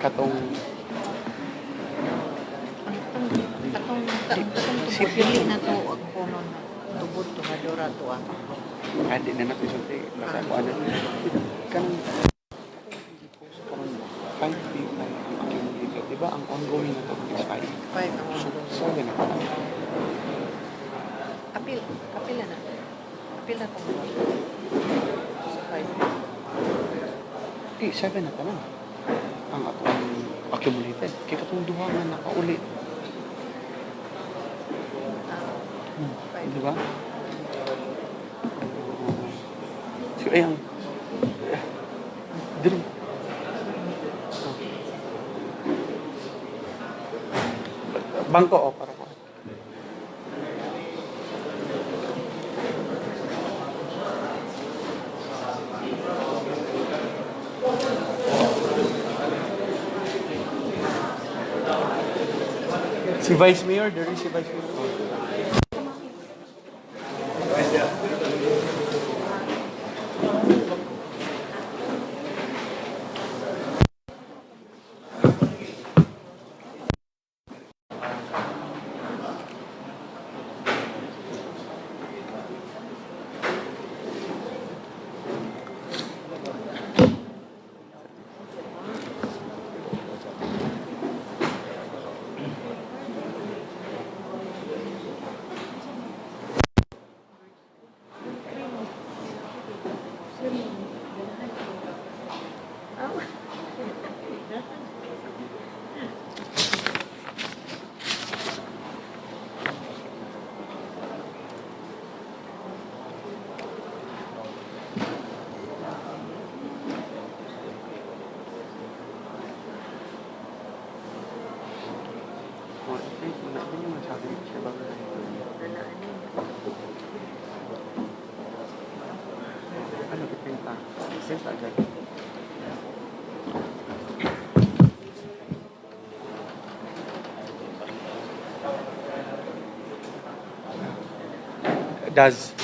katong pili na to og puno na tubod to hadura to adi na nato sulti basta ko ano kanang 5 people ang accumulated, diba? Ang ongoing na to is 5. 5 ang So, yan na pala. apil na to 5 7 na pala. Ang atong accumulated. Kaya katong duha nga nakauli. Diba? So, ayang dito. Bangko o para ko. Si Vice Mayor, there is si Vice Mayor. Ano kita? Senta agad. Does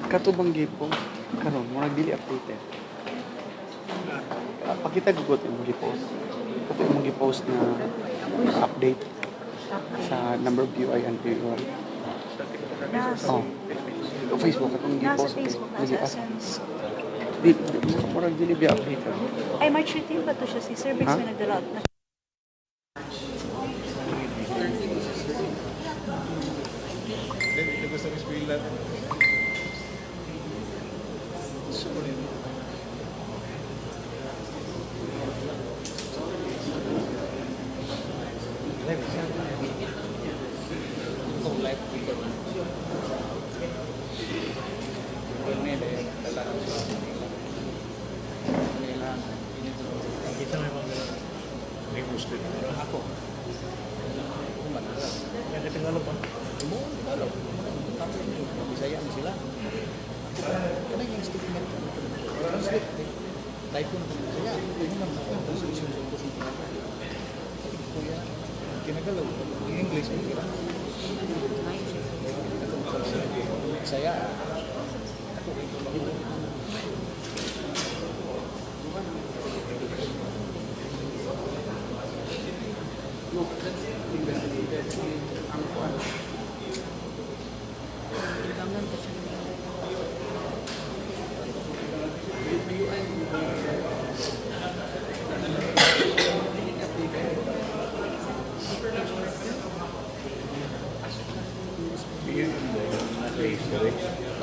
katubang gipo karon mo nagdili updated. Pakita gugot yung gi-post. Kato yung gi-post na update sa number of UI and PUI. Oh. Facebook katong gi-post. Nasa Essence. Murag dili bi update. Ay, March 13 ba to siya? Si Sir Bix may nagdala. Gusto ko spill lang. Kita may mga may gusto ako. Yan tingalo pa. Tingalo. Bisaya ni sila. Kana yung statement. Translate. Type ko na sa Bisaya. Ini naman ako translation sa ito sa kuya. Kinagalaw. In English mo kira. Bisaya.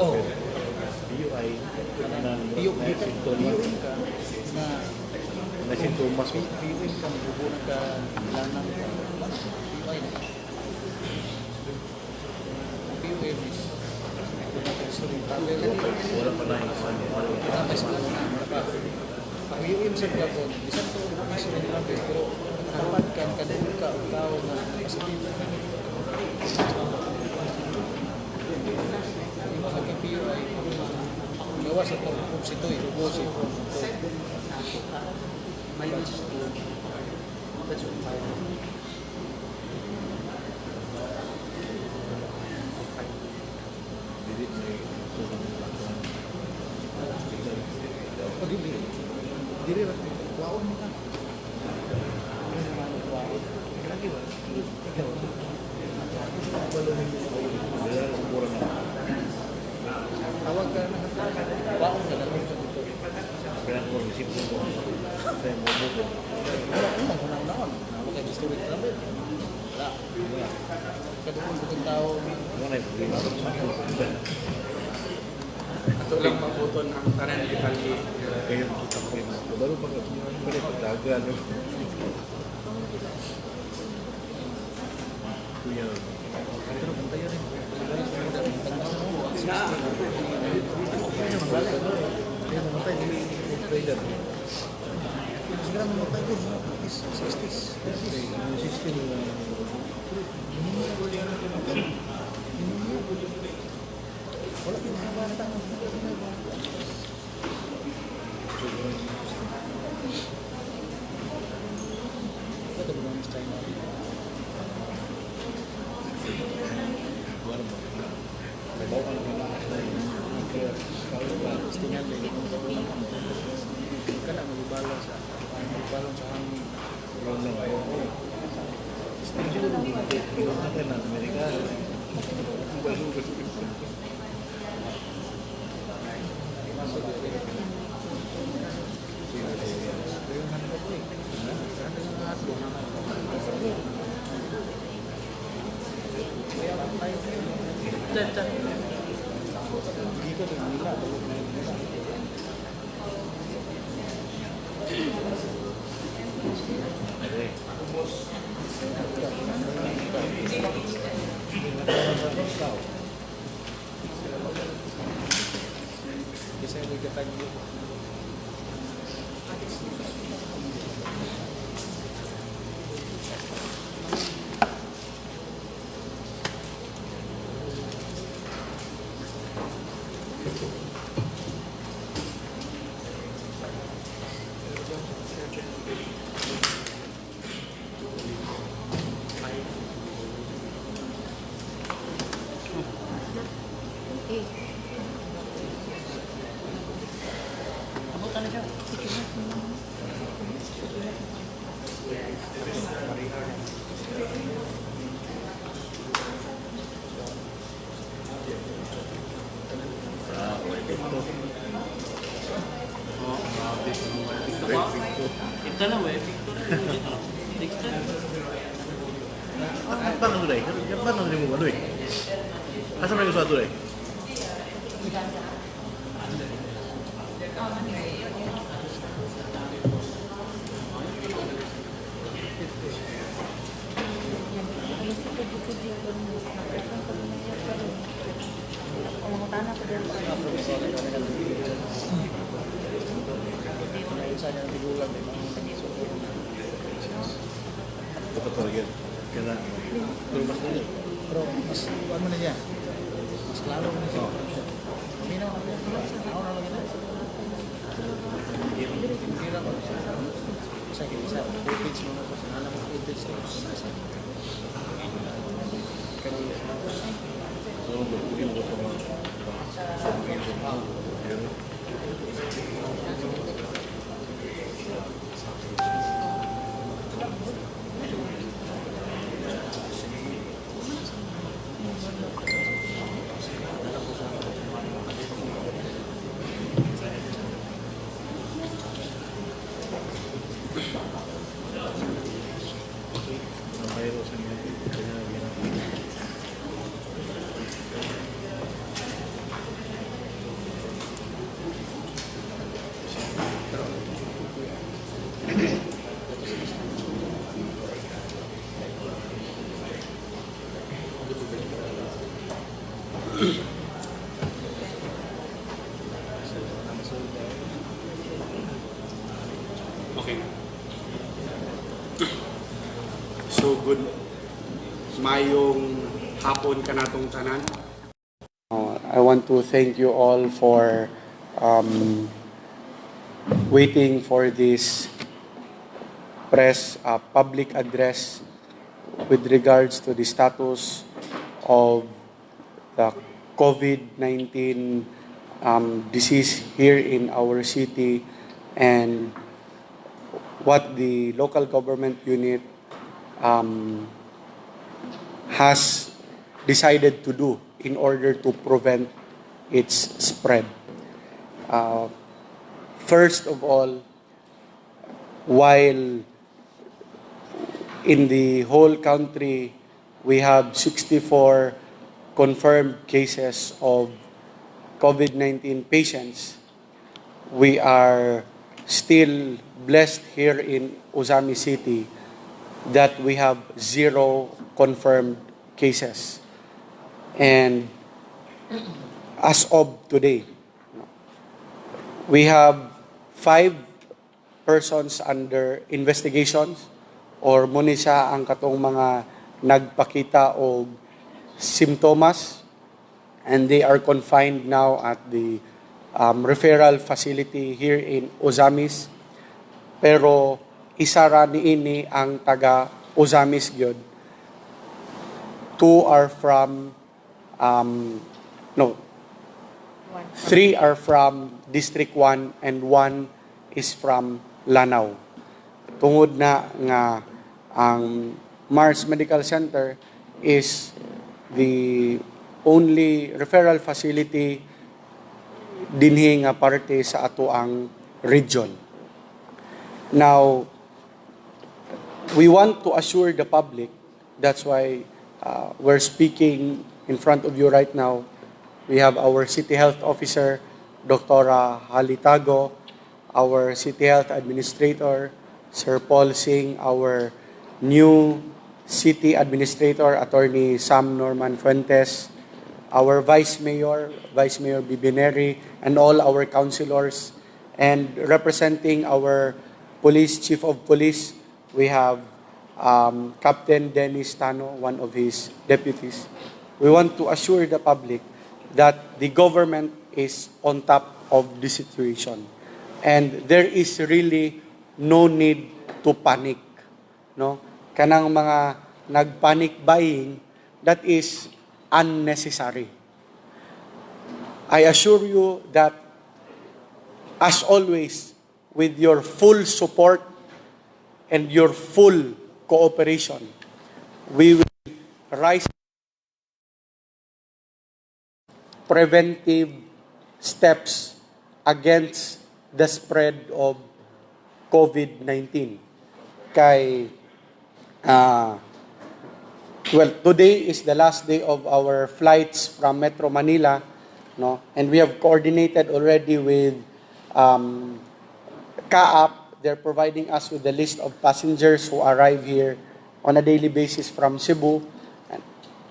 Oh, PUI na sintomas na sintomas PUI ka bubuo ka lanang PUI is wala pa na PUI sa Gabon isang to information nila pero dapat kan kadun ka tao na positive PUI gawa sa pagpupong sito ilugosin minus 2 that's what 5 dili diri lah. Waon mo ka. Lagi ba? Ikaw. Tawag ka na. Waon ka na. Kaya ko isip ko. Kaya mo mo. Wala ko naon. Wala kay gusto rin travel. Wala. Kadukong tao. Wala ay problema. Ato lang mabuton ang tanan Italy. Kaya kita ko rin. Baru pag pagdagan. Kuya. Pero pantay rin. Kaya mamatay dili trader. Siguro mamatay ko is 60s. Wala kinahanglan na tayo. Ito ba ng China? Buwan mo. Bawa ka naman ang istingan din. Kana magbalance sa hangin. Wala na kayo. Istingan din natin ng Amerika. Bisa diketahui. Ito na, weh. Next time. Paano ito eh? Paano ito mo? Ano eh? Asa may gusto ito eh? Dapat target. Kaya pero mas dali. Pero mas ano na niya? Mas klaro na siya. Minaw ako. Ako na lang ito. Hindi lang ako. Sa isa, footage mo na ko. Alam mo footage ko. So, berpulih mo ko mga Okay. So good. Mayong hapon ka natong tanan. I want to thank you all for waiting for this press public address with regards to the status of the COVID-19 disease here in our city and what the local government unit um, has decided to do in order to prevent its spread. Uh, First of all, while in the whole country we have 64 confirmed cases of COVID-19 patients, we are still blessed here in Uzami City that we have 0 confirmed cases. And as of today, we have 5 persons under investigations or muna siya ang katong mga nagpakita o simptomas, and they are confined now at the referral facility here in Ozamis. Pero isa ra niini ang taga Ozamis gyud. 2 are from 3 are from District 1 and 1 is from Lanao. Tungod na nga ang Mars Medical Center is the only referral facility dinhi nga parte sa ato ang region. Now, we want to assure the public, that's why we're speaking in front of you right now. We have our City Health Officer, Dr. Halitago, our City Health Administrator, Sir Paul Singh, our new City Administrator, Attorney Sam Norman Fuentes, our Vice Mayor Bibineri, and all our councilors. And representing our Police Chief of Police, we have Captain Dennis Tano, one of his deputies. We want to assure the public that the government is on top of the situation. And there is really no need to panic. No? Kanang mga nag-panic buying, that is unnecessary. I assure you that, as always, with your full support and your full cooperation, we will rise preventive steps against the spread of COVID-19. Today is the last day of our flights from Metro Manila, no? And we have coordinated already with CAAP. They're providing us with the list of passengers who arrive here on a daily basis from Cebu. And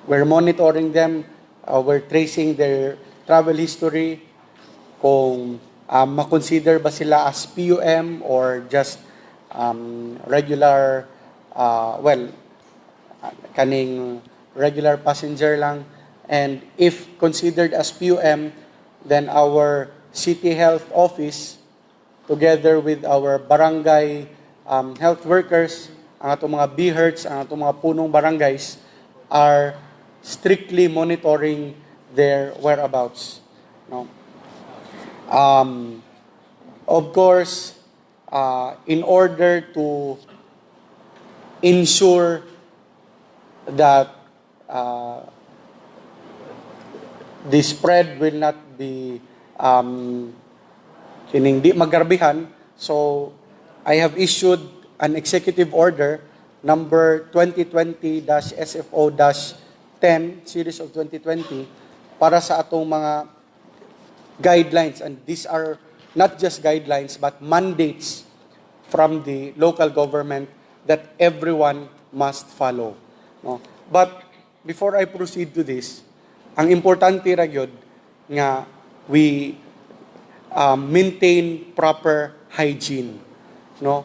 we're monitoring them. We're tracing their travel history, kung makonsider ba sila as PUM or just regular, kaning regular passenger lang. And if considered as PUM, then our City Health Office, together with our barangay health workers, ang atong mga BHERTs, ang atong mga punong barangays, are strictly monitoring their whereabouts. No? Of course, in order to ensure that the spread will not be di magarbihan, so I have issued an executive order number 2020-SFO-10 series of 2020 para sa atong mga guidelines, and these are not just guidelines but mandates from the local government that everyone must follow. No? But before I proceed to this, ang importante ra gyud nga we maintain proper hygiene. No?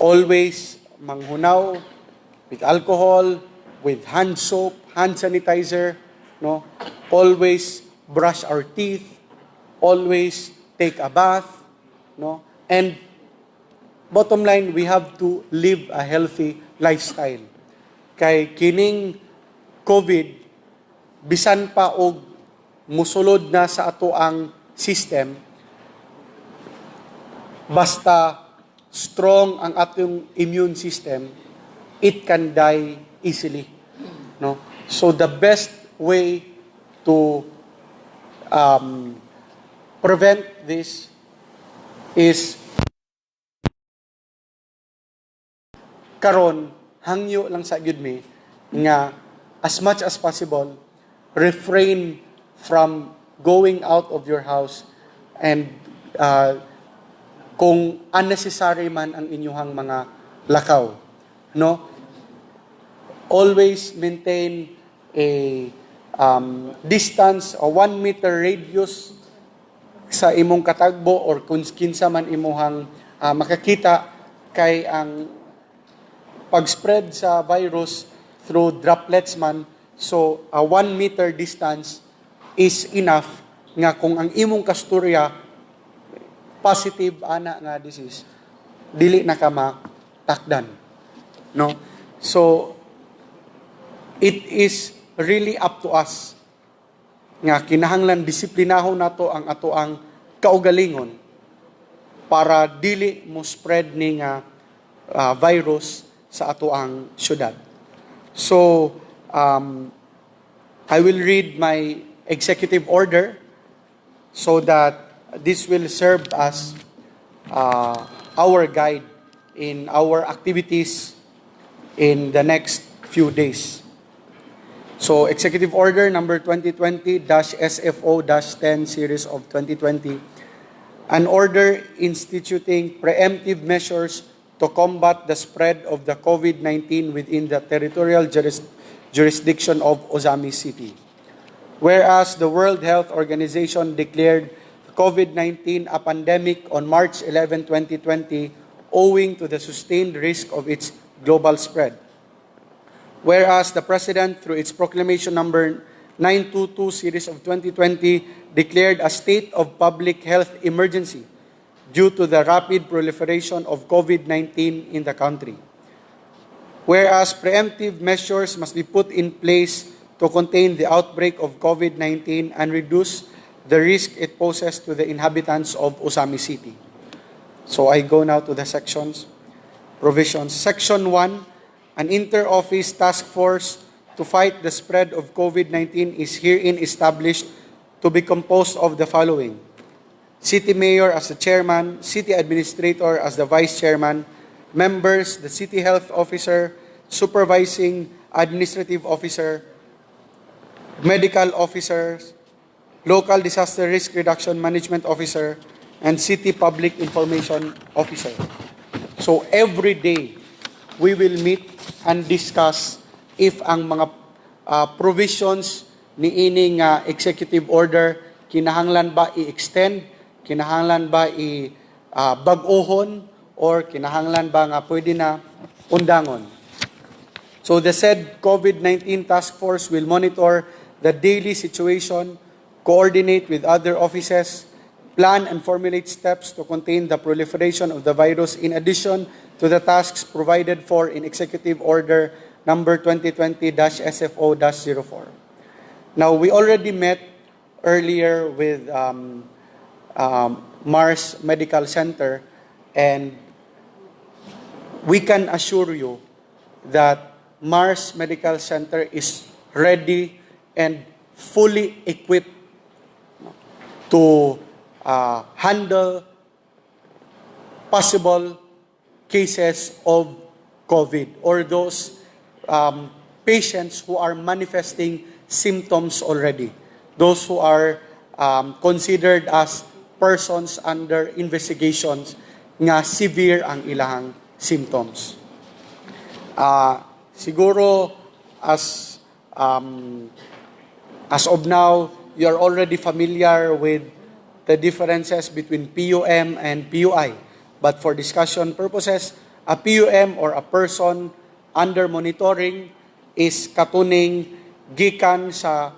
Always manghunaw with alcohol, with hand soap, hand sanitizer. No? Always brush our teeth, always take a bath. No? And bottom line, we have to live a healthy lifestyle. Kay kining COVID, bisan pa og musulod na sa ato ang system, basta strong ang atong immune system, it can die easily. No? So the best way to prevent this is karon hangyo lang sa gyud mi nga as much as possible refrain from going out of your house and kung unnecessary man ang inyuhang mga lakaw, no, always maintain a distance o 1 meter radius sa imong katagbo or kung kinsa man imuhang makakita kay ang pag-spread sa virus through droplets man, so a 1 meter distance is enough nga kung ang imong kasturya positive ana nga disease, dili na ka matakdan. No? So it is really up to us nga kinahanglan disiplinahon nato ang ato ang kaugalingon para dili mo spread ni nga virus sa ato ang syudad. So I will read my executive order so that this will serve as our guide in our activities in the next few days. So, Executive Order number 2020-SFO-10 series of 2020, an order instituting preemptive measures to combat the spread of the COVID-19 within the territorial jurisdiction of Ozamiz City. Whereas the World Health Organization declared COVID-19 a pandemic on March 11, 2020, owing to the sustained risk of its global spread. Whereas the President, through its proclamation number 922 series of 2020, declared a state of public health emergency due to the rapid proliferation of COVID-19 in the country. Whereas preemptive measures must be put in place to contain the outbreak of COVID-19 and reduce the risk it poses to the inhabitants of Ozamiz City. So I go now to the sections, provisions. Section 1, an inter-office task force to fight the spread of COVID-19 is herein established to be composed of the following: City Mayor as the Chairman, City Administrator as the Vice Chairman, members, the City Health Officer, Supervising Administrative Officer, Medical Officers, Local Disaster Risk Reduction Management Officer, and City Public Information Officer. So every day, we will meet and discuss if ang mga provisions ni ining executive order kinahanglan ba i-extend, kinahanglan ba i-bag-ohon, or kinahanglan ba nga pwede na undangon. So the said COVID-19 task force will monitor the daily situation, coordinate with other offices, plan and formulate steps to contain the proliferation of the virus in addition to the tasks provided for in Executive Order number 2020-SFO-04. Now, we already met earlier with Mars Medical Center, and we can assure you that Mars Medical Center is ready and fully equipped to handle possible cases of COVID or those patients who are manifesting symptoms already, those who are considered as persons under investigations nga severe ang ilahang symptoms. Siguro as of now, you are already familiar with the differences between PUM and PUI. But for discussion purposes, a PUM or a person under monitoring is katuning gikan sa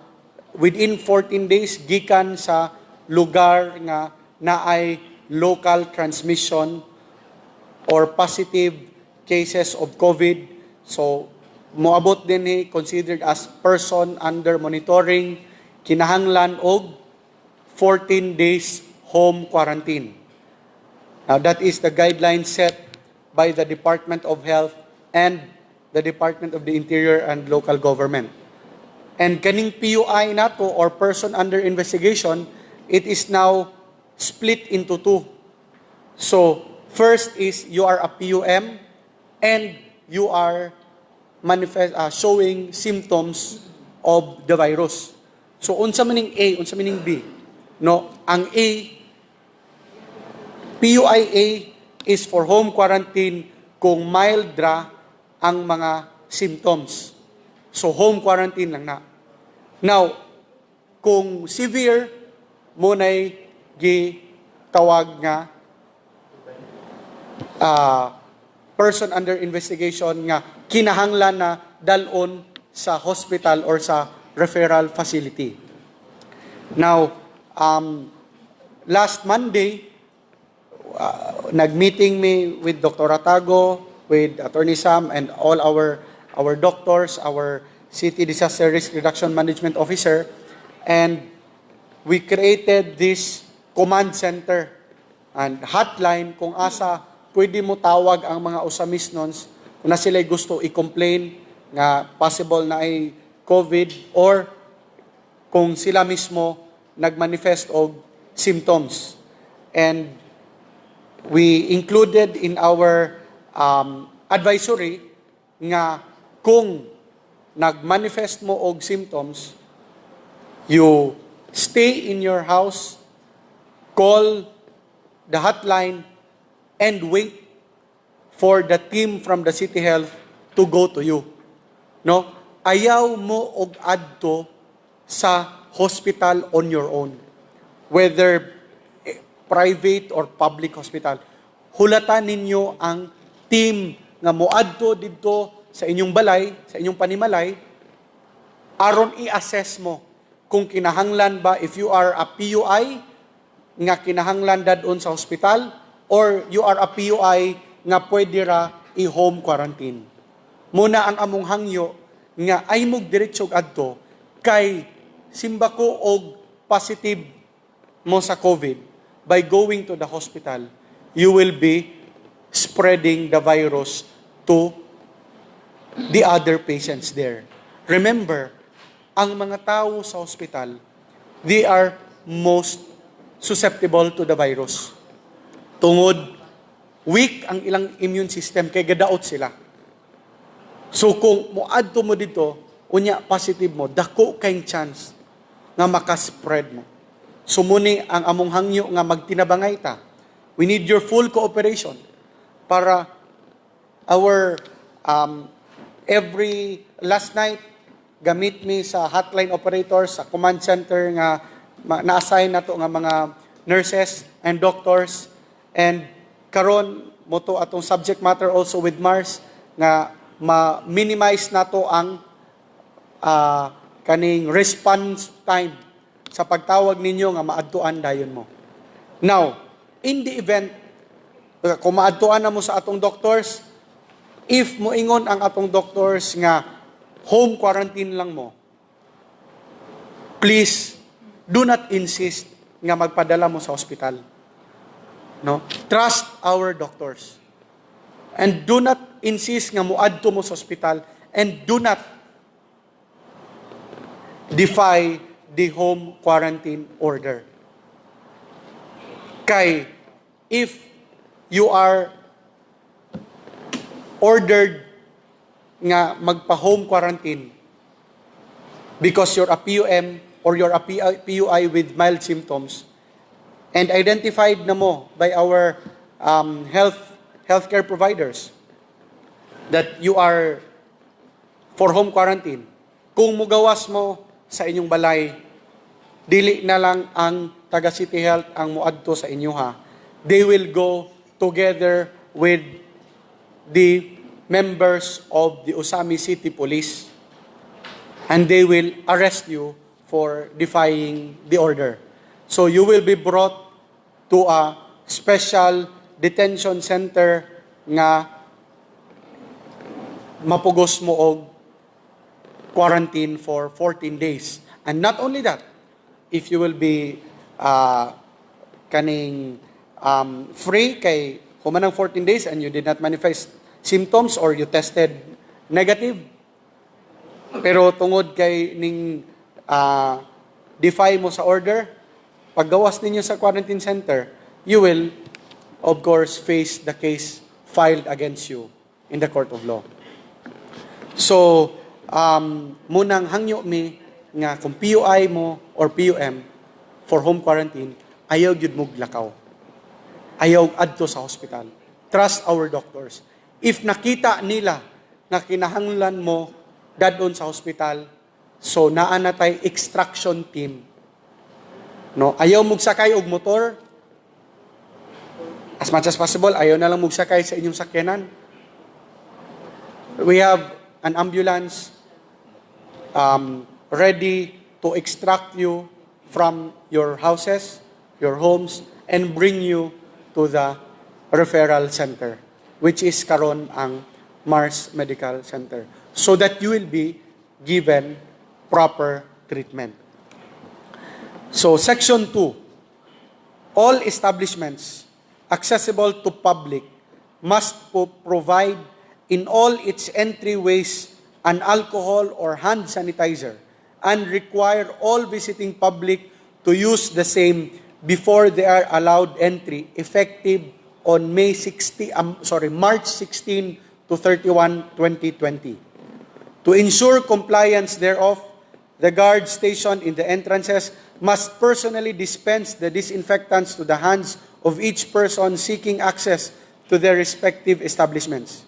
within 14 days gikan sa lugar nga naay local transmission or positive cases of COVID. So moabot din considered as person under monitoring, kinahanglan og 14 days home quarantine. Now that is the guideline set by the Department of Health and the Department of the Interior and Local Government. And kaning PUI nato or person under investigation, it is now split into two. So, first is you are a PUM and you are showing symptoms of the virus. So, unsa maning A, unsa maning B? No, ang A, PUIA is for home quarantine kung mild ra ang mga symptoms. So, home quarantine lang na. Now, kung severe, muna'y gitawag nga person under investigation nga kinahanglan na dalon sa hospital or sa referral facility. Now, last Monday, nag-meeting me with Dr. Atago, with Attorney Sam, and all our doctors, our City Disaster Risk Reduction Management Officer, and we created this command center and hotline kung asa pwede mo tawag ang mga usamisnons kung na sila gusto i-complain nga possible na ay COVID or kung sila mismo nagmanifest og symptoms. And we included in our advisory nga kung nagmanifest mo og symptoms, you stay in your house, call the hotline, and wait for the team from the City Health to go to you. No? Ayaw mo og adto sa hospital on your own. Whether private or public hospital. Hulatan ninyo ang team nga moadto didto sa inyong balay, sa inyong panimalay, aron i-assess mo kung kinahanglan ba if you are a PUI nga kinahanglan dadon sa hospital or you are a PUI nga pwede ra i-home quarantine. Muna ang among hangyo nga ay mog diretsyo adto kay simba ko og positive mo sa COVID, by going to the hospital, you will be spreading the virus to the other patients there. Remember, ang mga tao sa hospital, they are most susceptible to the virus. Tungod, weak ang ilang immune system, kay gadaot sila. So kung muadto mo dito, unya positive mo, dako kayong chance nga makaspread mo. Sumuni ang among hangyo nga magtinabangay ta. We need your full cooperation para our every last night gamit mi sa hotline operators sa command center nga na-assign nato nga mga nurses and doctors, and karon mo to atong subject matter also with Mars nga ma-minimize nato ang kaning response time sa pagtawag ninyo nga maadtuan dayon mo. Now, in the event kung maadtuan na mo sa atong doctors, if moingon ang atong doctors nga home quarantine lang mo, please do not insist nga magpadala mo sa hospital. No? Trust our doctors. And do not insist nga muadto mo sa hospital, and do not defy the home quarantine order. Kay, if you are ordered nga magpa-home quarantine because you're a PUM or you're a PUI with mild symptoms and identified na mo by our healthcare providers that you are for home quarantine, kung mugawas mo sa inyong balay, dili na lang ang taga City Health ang muadto sa inyo ha. They will go together with the members of the Usami City Police, and they will arrest you for defying the order. So you will be brought to a special detention center nga mapugos mo og quarantine for 14 days. And not only that, if you will be free kay kumanang 14 days and you did not manifest symptoms or you tested negative, pero tungod kay ning defy mo sa order, paggawas ninyo sa quarantine center, you will, of course, face the case filed against you in the court of law. So, munang hangyo mi nga kung PUI mo or PUM for home quarantine, ayaw gyud mo lakaw. Ayaw adto sa hospital. Trust our doctors. If nakita nila na kinahanglan mo dadon sa hospital, so naa na tay extraction team. No, ayaw mo sakay og motor. As much as possible, ayaw na lang mo sakay sa inyong sakyanan. We have an ambulance ready to extract you from your houses, your homes, and bring you to the referral center, which is karon ang Mars Medical Center, so that you will be given proper treatment. So, Section 2, all establishments accessible to public must provide in all its entryways an alcohol or hand sanitizer and require all visiting public to use the same before they are allowed entry, effective on March 16 to 31, 2020. To ensure compliance thereof, the guard stationed in the entrances must personally dispense the disinfectants to the hands of each person seeking access to their respective establishments.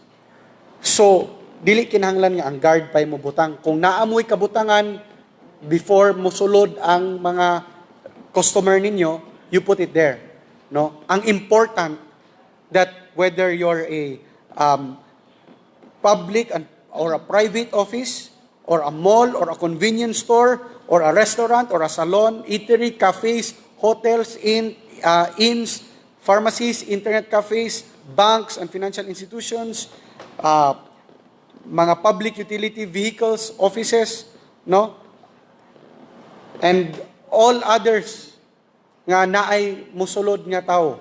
So, dili kinahanglan nga ang guard pay mo butang. Kung naamoy kabutangan before mo sulod ang mga customer ninyo, you put it there. No? Ang important that whether you're a public or a private office or a mall or a convenience store or a restaurant or a salon, eatery, cafes, hotels, inns, pharmacies, internet cafes, banks and financial institutions, mga public utility vehicles, offices, no? And all others nga naay musulod nga tao.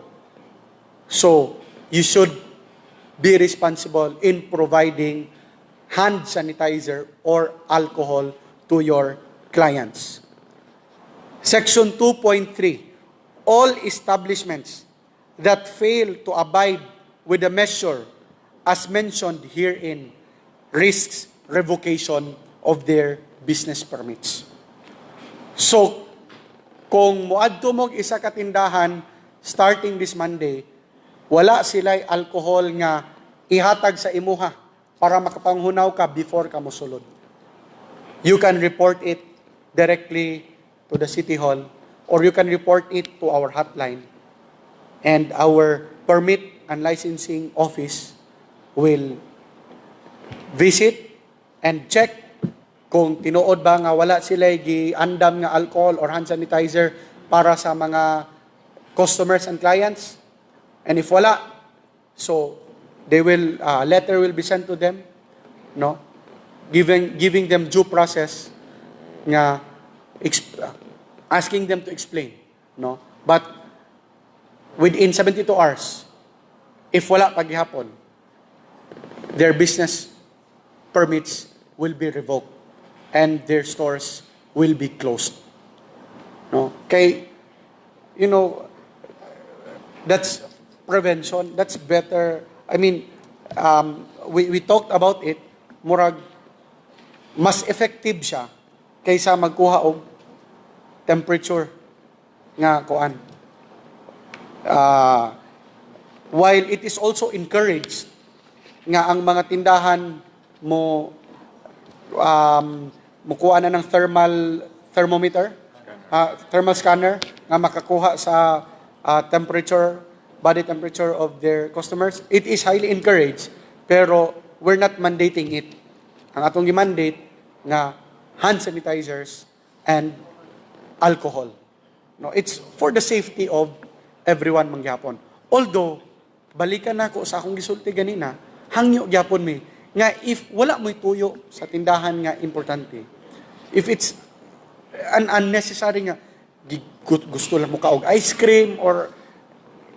So, you should be responsible in providing hand sanitizer or alcohol to your clients. Section 2.3, all establishments that fail to abide with the measure as mentioned herein risks revocation of their business permits. So, kung muadto mo isa ka tindahan starting this Monday, wala sila'y alcohol nga ihatag sa imuha para makapanghunaw ka before ka mosulod. You can report it directly to the City Hall or you can report it to our hotline, and our permit and licensing office will visit and check kung tinuod ba nga wala sila giandam nga alcohol or hand sanitizer para sa mga customers and clients. And if wala, so they will letter will be sent to them, no, giving them due process nga asking them to explain, no. But within 72 hours, if wala paghihapon, their business permits will be revoked and their stores will be closed. No? Kay, you know, that's prevention. That's better. I mean, we talked about it. Murag, mas effective siya kaysa magkuha og temperature nga kuan. While it is also encouraged nga ang mga tindahan mo mukuha na ng thermometer, thermal scanner nga makakuha sa body temperature of their customers. It is highly encouraged, pero we're not mandating it. Ang atong gi-mandate nga hand sanitizers and alcohol. No, it's for the safety of everyone mangyapon. Although balikan nako sa akong gisulti ganina, hangyo gyapon mi nga if wala mo'y tuyo sa tindahan nga importante, if it's an unnecessary nga gusto lang mo kaog ice cream or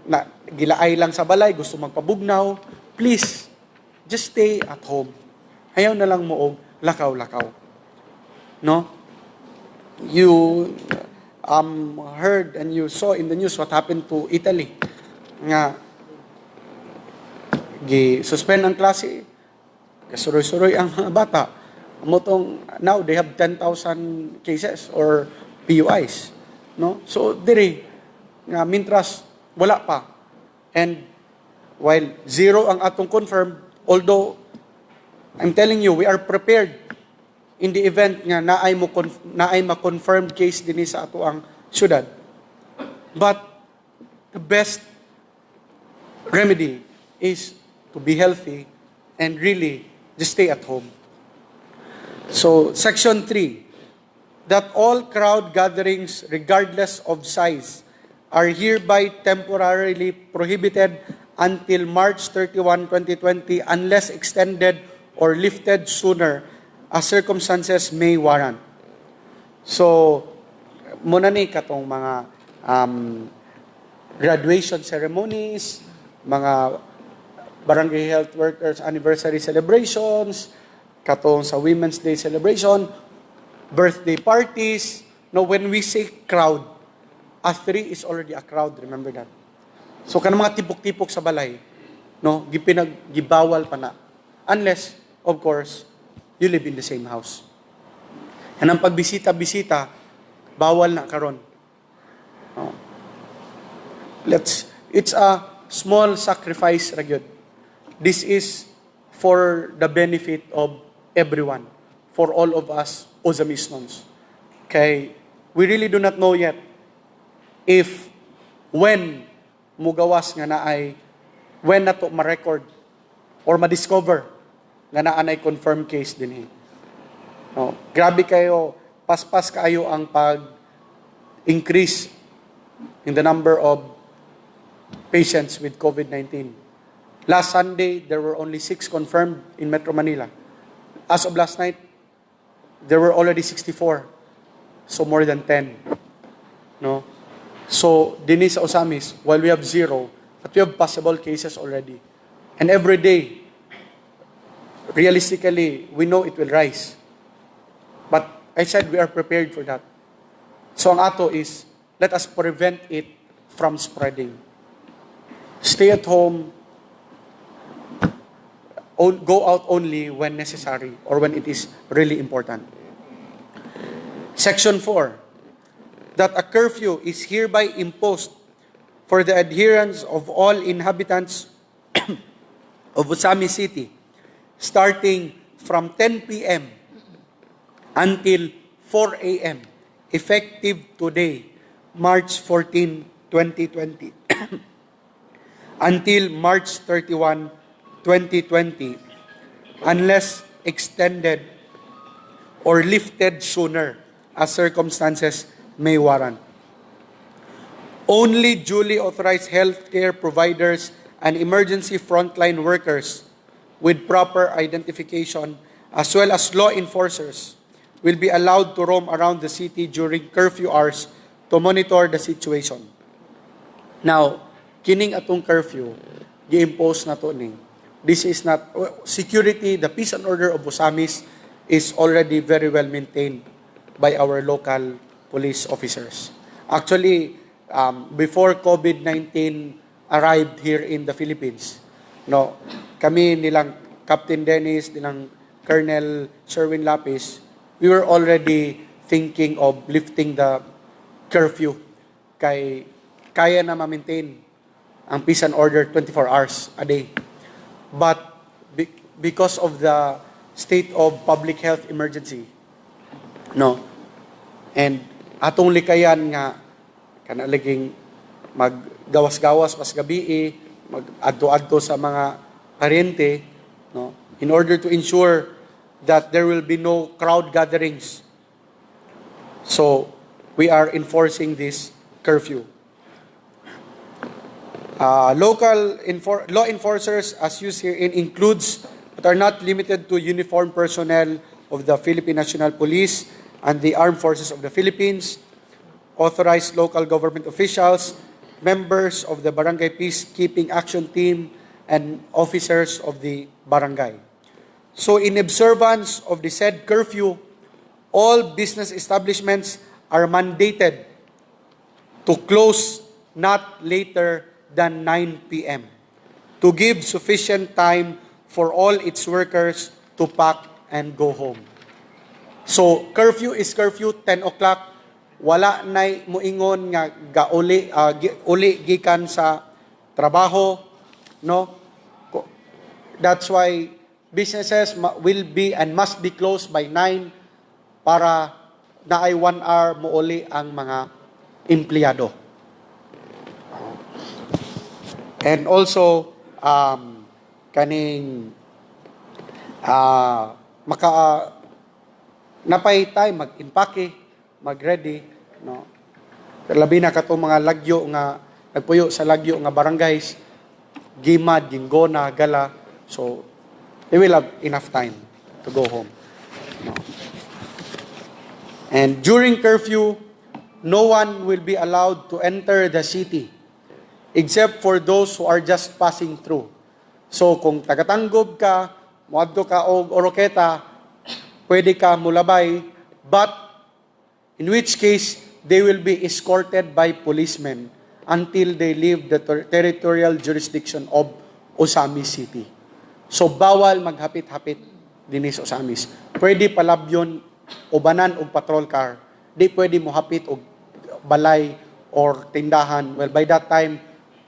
na gilaay lang sa balay, gusto magpabugnaw, please, just stay at home. Ayaw na lang mo og lakaw-lakaw. No? You heard and you saw in the news what happened to Italy. Nga, suspend ang klase, kasuroy-suroy ang mga bata. Now, they have 10,000 cases or PUIs. No? So, dire, nga, mintras, wala pa. And, while zero ang atong confirmed, although, I'm telling you, we are prepared in the event nga naay ma-confirmed case din sa ato ang syudad. But, the best remedy is to be healthy and really just stay at home. So, Section 3, that all crowd gatherings, regardless of size, are hereby temporarily prohibited until March 31, 2020, unless extended or lifted sooner as circumstances may warrant. So, muna ni katong mga graduation ceremonies, mga barangay health workers anniversary celebrations, katong sa Women's Day celebration, birthday parties. No, when we say crowd, a 3 is already a crowd, remember that. So kanang mga tipok-tipok sa balay, no, gibawal pa na. Unless, of course, you live in the same house. And ang pagbisita-bisita, bawal na karon. No. It's a small sacrifice ra gyud. This is for the benefit of everyone, for all of us Ozamisnons. Okay, we really do not know yet if when mugawas nga naay, when na to ma-record or ma-discover nga naanay confirmed case din. No, grabe kayo, paspas kayo ang pag-increase in the number of patients with COVID-19. Last Sunday, there were only 6 confirmed in Metro Manila. As of last night, there were already 64. So more than 10. No? So, dinis sa Osamis, while we have 0, but we have possible cases already. And every day, realistically, we know it will rise. But I said we are prepared for that. So ang ato is, let us prevent it from spreading. Stay at home, go out only when necessary or when it is really important. Section 4, that a curfew is hereby imposed for the adherence of all inhabitants of Usami City, starting from 10 p.m. until 4 a.m., effective today, March 14, 2020, until March 31, 2020, unless extended or lifted sooner as circumstances may warrant. Only duly authorized healthcare providers and emergency frontline workers with proper identification, as well as law enforcers, will be allowed to roam around the city during curfew hours to monitor the situation. Now, kining atong curfew, gi-impose na to ni. This is not, security, the peace and order of Osamis is already very well maintained by our local police officers. Actually, before COVID-19 arrived here in the Philippines, no, kami nilang Captain Dennis, nilang Colonel Sherwin Lapis, we were already thinking of lifting the curfew kay kaya na ma-maintain ang peace and order 24 hours a day. But because of the state of public health emergency, no, and atong likayan nga kanalaging maggawas-gawas pas gabi, mag-adto-adto sa mga paryente, no, in order to ensure that there will be no crowd gatherings. So, we are enforcing this curfew. Local law enforcers, as used herein, includes but are not limited to uniformed personnel of the Philippine National Police and the Armed Forces of the Philippines, authorized local government officials, members of the Barangay Peacekeeping Action Team, and officers of the barangay. So in observance of the said curfew, all business establishments are mandated to close not later than 9 p.m. to give sufficient time for all its workers to pack and go home. So curfew is curfew, 10 o'clock. Wala nay moingon nga uli gikan sa trabaho, no? That's why businesses will be and must be closed by 9 para naay 1 hour mo uli ang mga empleyado. And also kaning napay time mag-impake, mag-ready, no? Labi na katong mga lagyo nga nagpuyo sa lagyo nga barangays, Gimad, Gingona, Gala. So they will have enough time to go home. No? And during curfew, no one will be allowed to enter the city except for those who are just passing through. So kung tagatanggob ka, muadto ka og Oroqueta, pwede ka mulabay, but in which case they will be escorted by policemen until they leave the territorial jurisdiction of Osamis City. So bawal maghapit-hapit dinis sa Osamis. Pwede palabyon o banan og patrol car. Di pwede mo hapit og balay or tindahan. Well, by that time,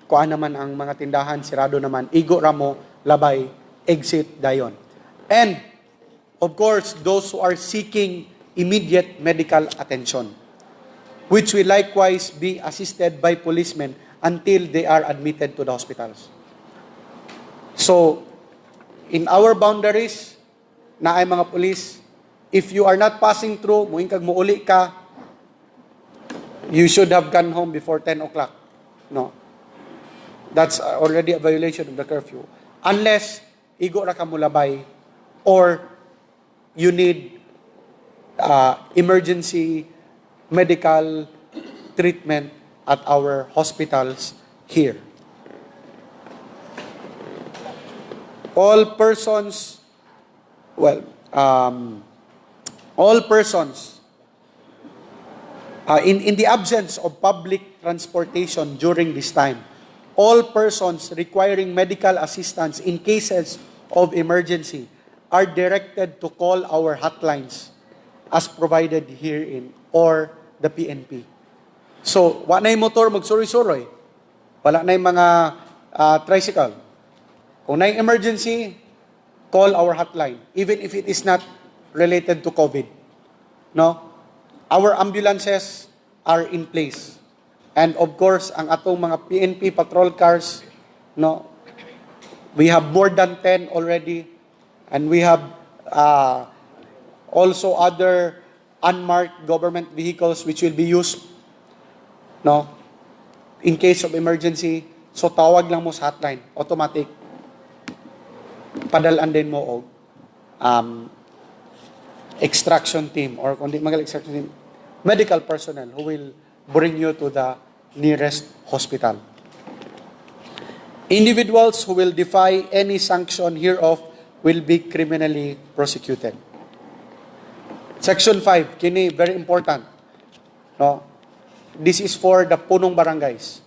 kuan naman ang mga tindahan, sirado naman. Igo ra mo, labay, exit dayon. And, of course, those who are seeking immediate medical attention, which will likewise be assisted by policemen until they are admitted to the hospitals. So, in our boundaries, na ay mga police, if you are not passing through, muingkag muuli ka, you should have gone home before 10 o'clock. No. That's already a violation of the curfew. Unless, igo ra ka mulabay, or you need emergency medical treatment at our hospitals here. All persons in the absence of public transportation during this time, all persons requiring medical assistance in cases of emergency are directed to call our hotlines as provided herein or the PNP. So, wa na yung motor magsuroy-suroy. Wala na yung mga tricycle. Kung na yung emergency, call our hotline, even if it is not related to COVID. No? Our ambulances are in place. And of course, ang atong mga PNP patrol cars, no, we have more than 10 already, and we have also other unmarked government vehicles which will be used, no, in case of emergency. So tawag lang mo sa hotline, automatic. Padalaan din mo og extraction team, or kung di magal extraction team, medical personnel who will bring you to the nearest hospital. Individuals who will defy any sanction hereof will be criminally prosecuted. Section 5, kini very important. No? This is for the punong barangays.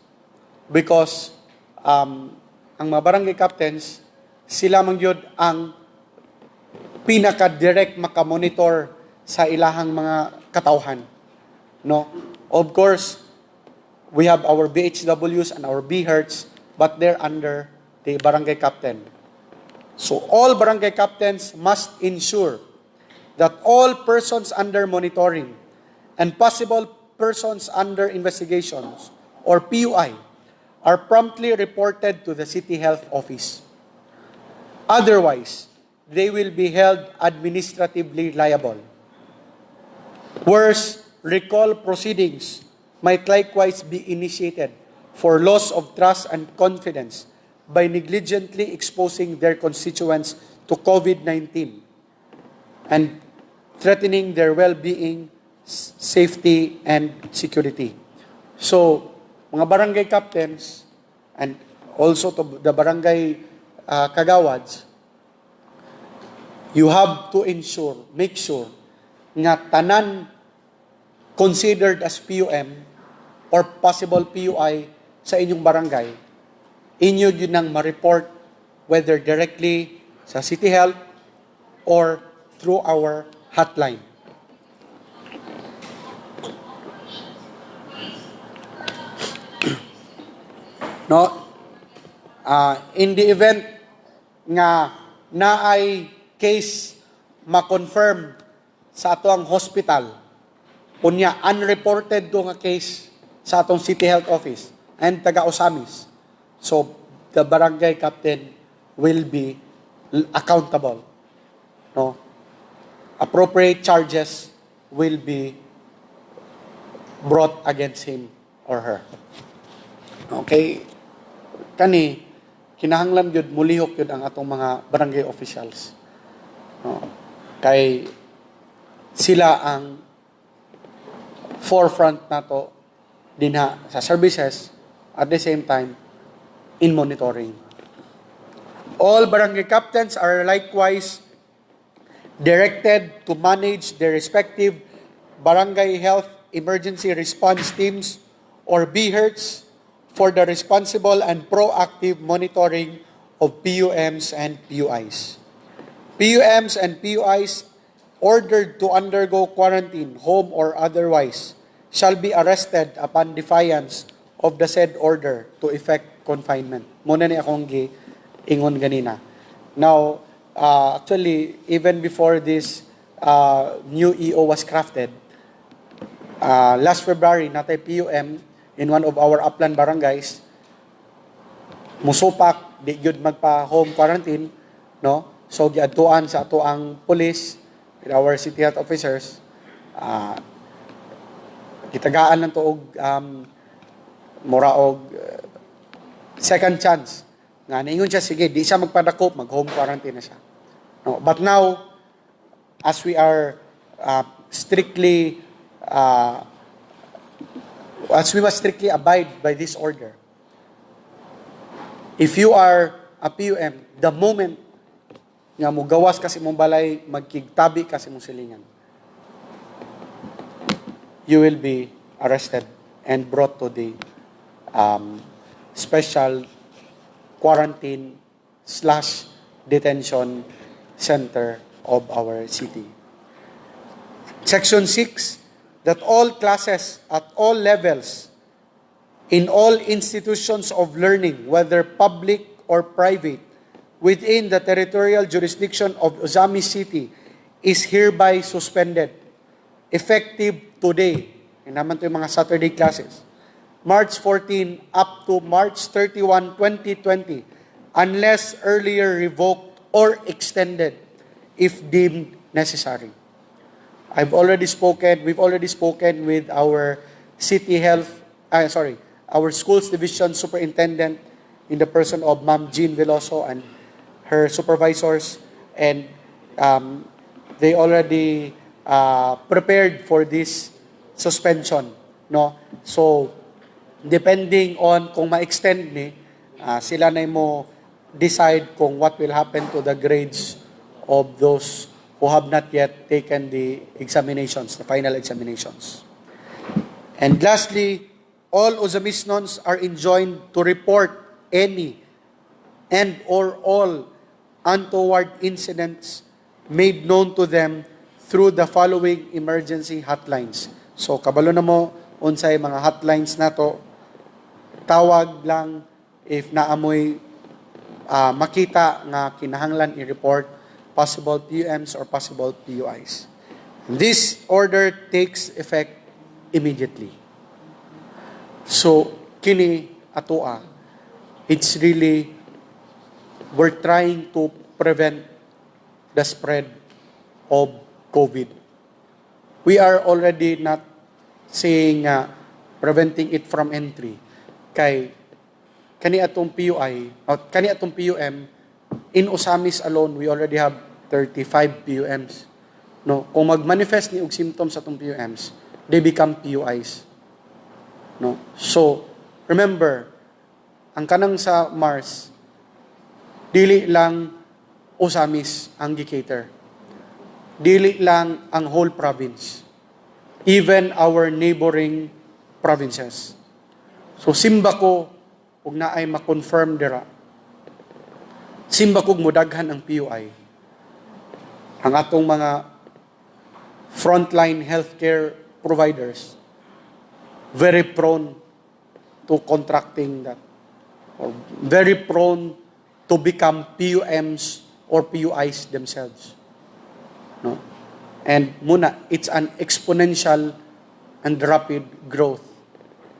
Because ang mga barangay captains, sila man yun ang pinaka-direct makamonitor sa ilahang mga katauhan. No? Of course, we have our BHWs and our BHERTs, but they're under the barangay captain. So all barangay captains must ensure that all persons under monitoring and possible persons under investigations or PUI are promptly reported to the City Health Office. Otherwise, they will be held administratively liable. Worse, recall proceedings might likewise be initiated for loss of trust and confidence by negligently exposing their constituents to COVID-19 and threatening their well-being, safety, and security. So, mga barangay captains and also to the barangay kagawads, you have to make sure nga tanan considered as PUM or possible PUI sa inyong barangay, inyo yun nang ma-report whether directly sa City Health or through our hotline. No? In the event nga naay case ma-confirm sa atong hospital, unya unreported do nga case sa atong City Health Office and taga-Osamis. So, the barangay captain will be accountable. No? Appropriate charges will be brought against him or her. Okay? Kani, kinahanglan yun, mulihok yun ang atong mga barangay officials. No? Kay sila ang forefront nato dinha sa services at the same time in monitoring. All barangay captains are likewise directed to manage their respective barangay health emergency response teams or BHERTs for the responsible and proactive monitoring of PUMs and PUIs. PUMs and PUIs ordered to undergo quarantine, home or otherwise, shall be arrested upon defiance of the said order to effect confinement. Muna ni akong ingon ganina. Now, actually, even before this new EO was crafted, last February, natay PUM in one of our upland barangays, musupak, di gyud magpa-home quarantine, no? So, giadtuan sa ato ang police, with our city health officers, gitagaan lang to og mura og second chance. Nga naingon siya, sige, di siya magpadakop, mag-home quarantine na siya. No? But now, as we are strictly, as we must strictly abide by this order, if you are a PUM, the moment nga mo gawas kasi mong balay, magkigtabi kasi mong silingan, you will be arrested and brought to the special quarantine / detention center of our city. Section 6, that all classes at all levels in all institutions of learning, whether public or private, within the territorial jurisdiction of Osamis City is hereby suspended. Effective today. Yan naman ito yung mga Saturday classes. March 14 up to March 31, 2020, unless earlier revoked or extended if deemed necessary. We've already spoken with our our schools division superintendent in the person of Ma'am Jean Veloso and her supervisors, and they already prepared for this suspension, no? So, depending on kung ma-extend ni, sila na mo decide kung what will happen to the grades of those who have not yet taken the examinations, the final examinations. And lastly, all Osamisnons are enjoined to report any and or all untoward incidents made known to them through the following emergency hotlines. So, kabalo na mo, unsay mga hotlines na to, tawag lang if naamoy makita nga kinahanglan i-report possible PUMs or possible PUIs. This order takes effect immediately. So, kini atoa, it's really, we're trying to prevent the spread of COVID. We are already not saying preventing it from entry. Kay kani atong PUI, kani atong PUM, in Osamis alone, we already have 35 PUMs. No, kung mag-manifest ni og symptoms atong PUMs, they become PUIs. No, so remember, ang kanang sa Mars, dili lang Osamis ang gikater. Dili lang ang whole province. Even our neighboring provinces. So simba ko, kung naay ma-confirm dira, simba kong mudaghan ang PUI. Ang atong mga frontline healthcare providers, very prone to contracting that. Or very prone to become PUMs or PUIs themselves. No? And muna, it's an exponential and rapid growth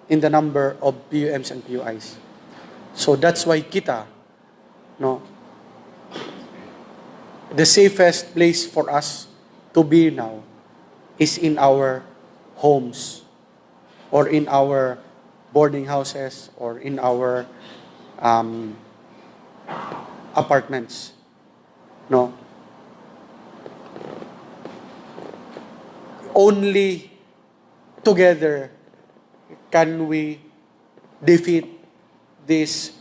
in the number of PUMs and PUIs. So that's why kita, no, the safest place for us to be now is in our homes or in our boarding houses or in our apartments. No? Only together can we defeat this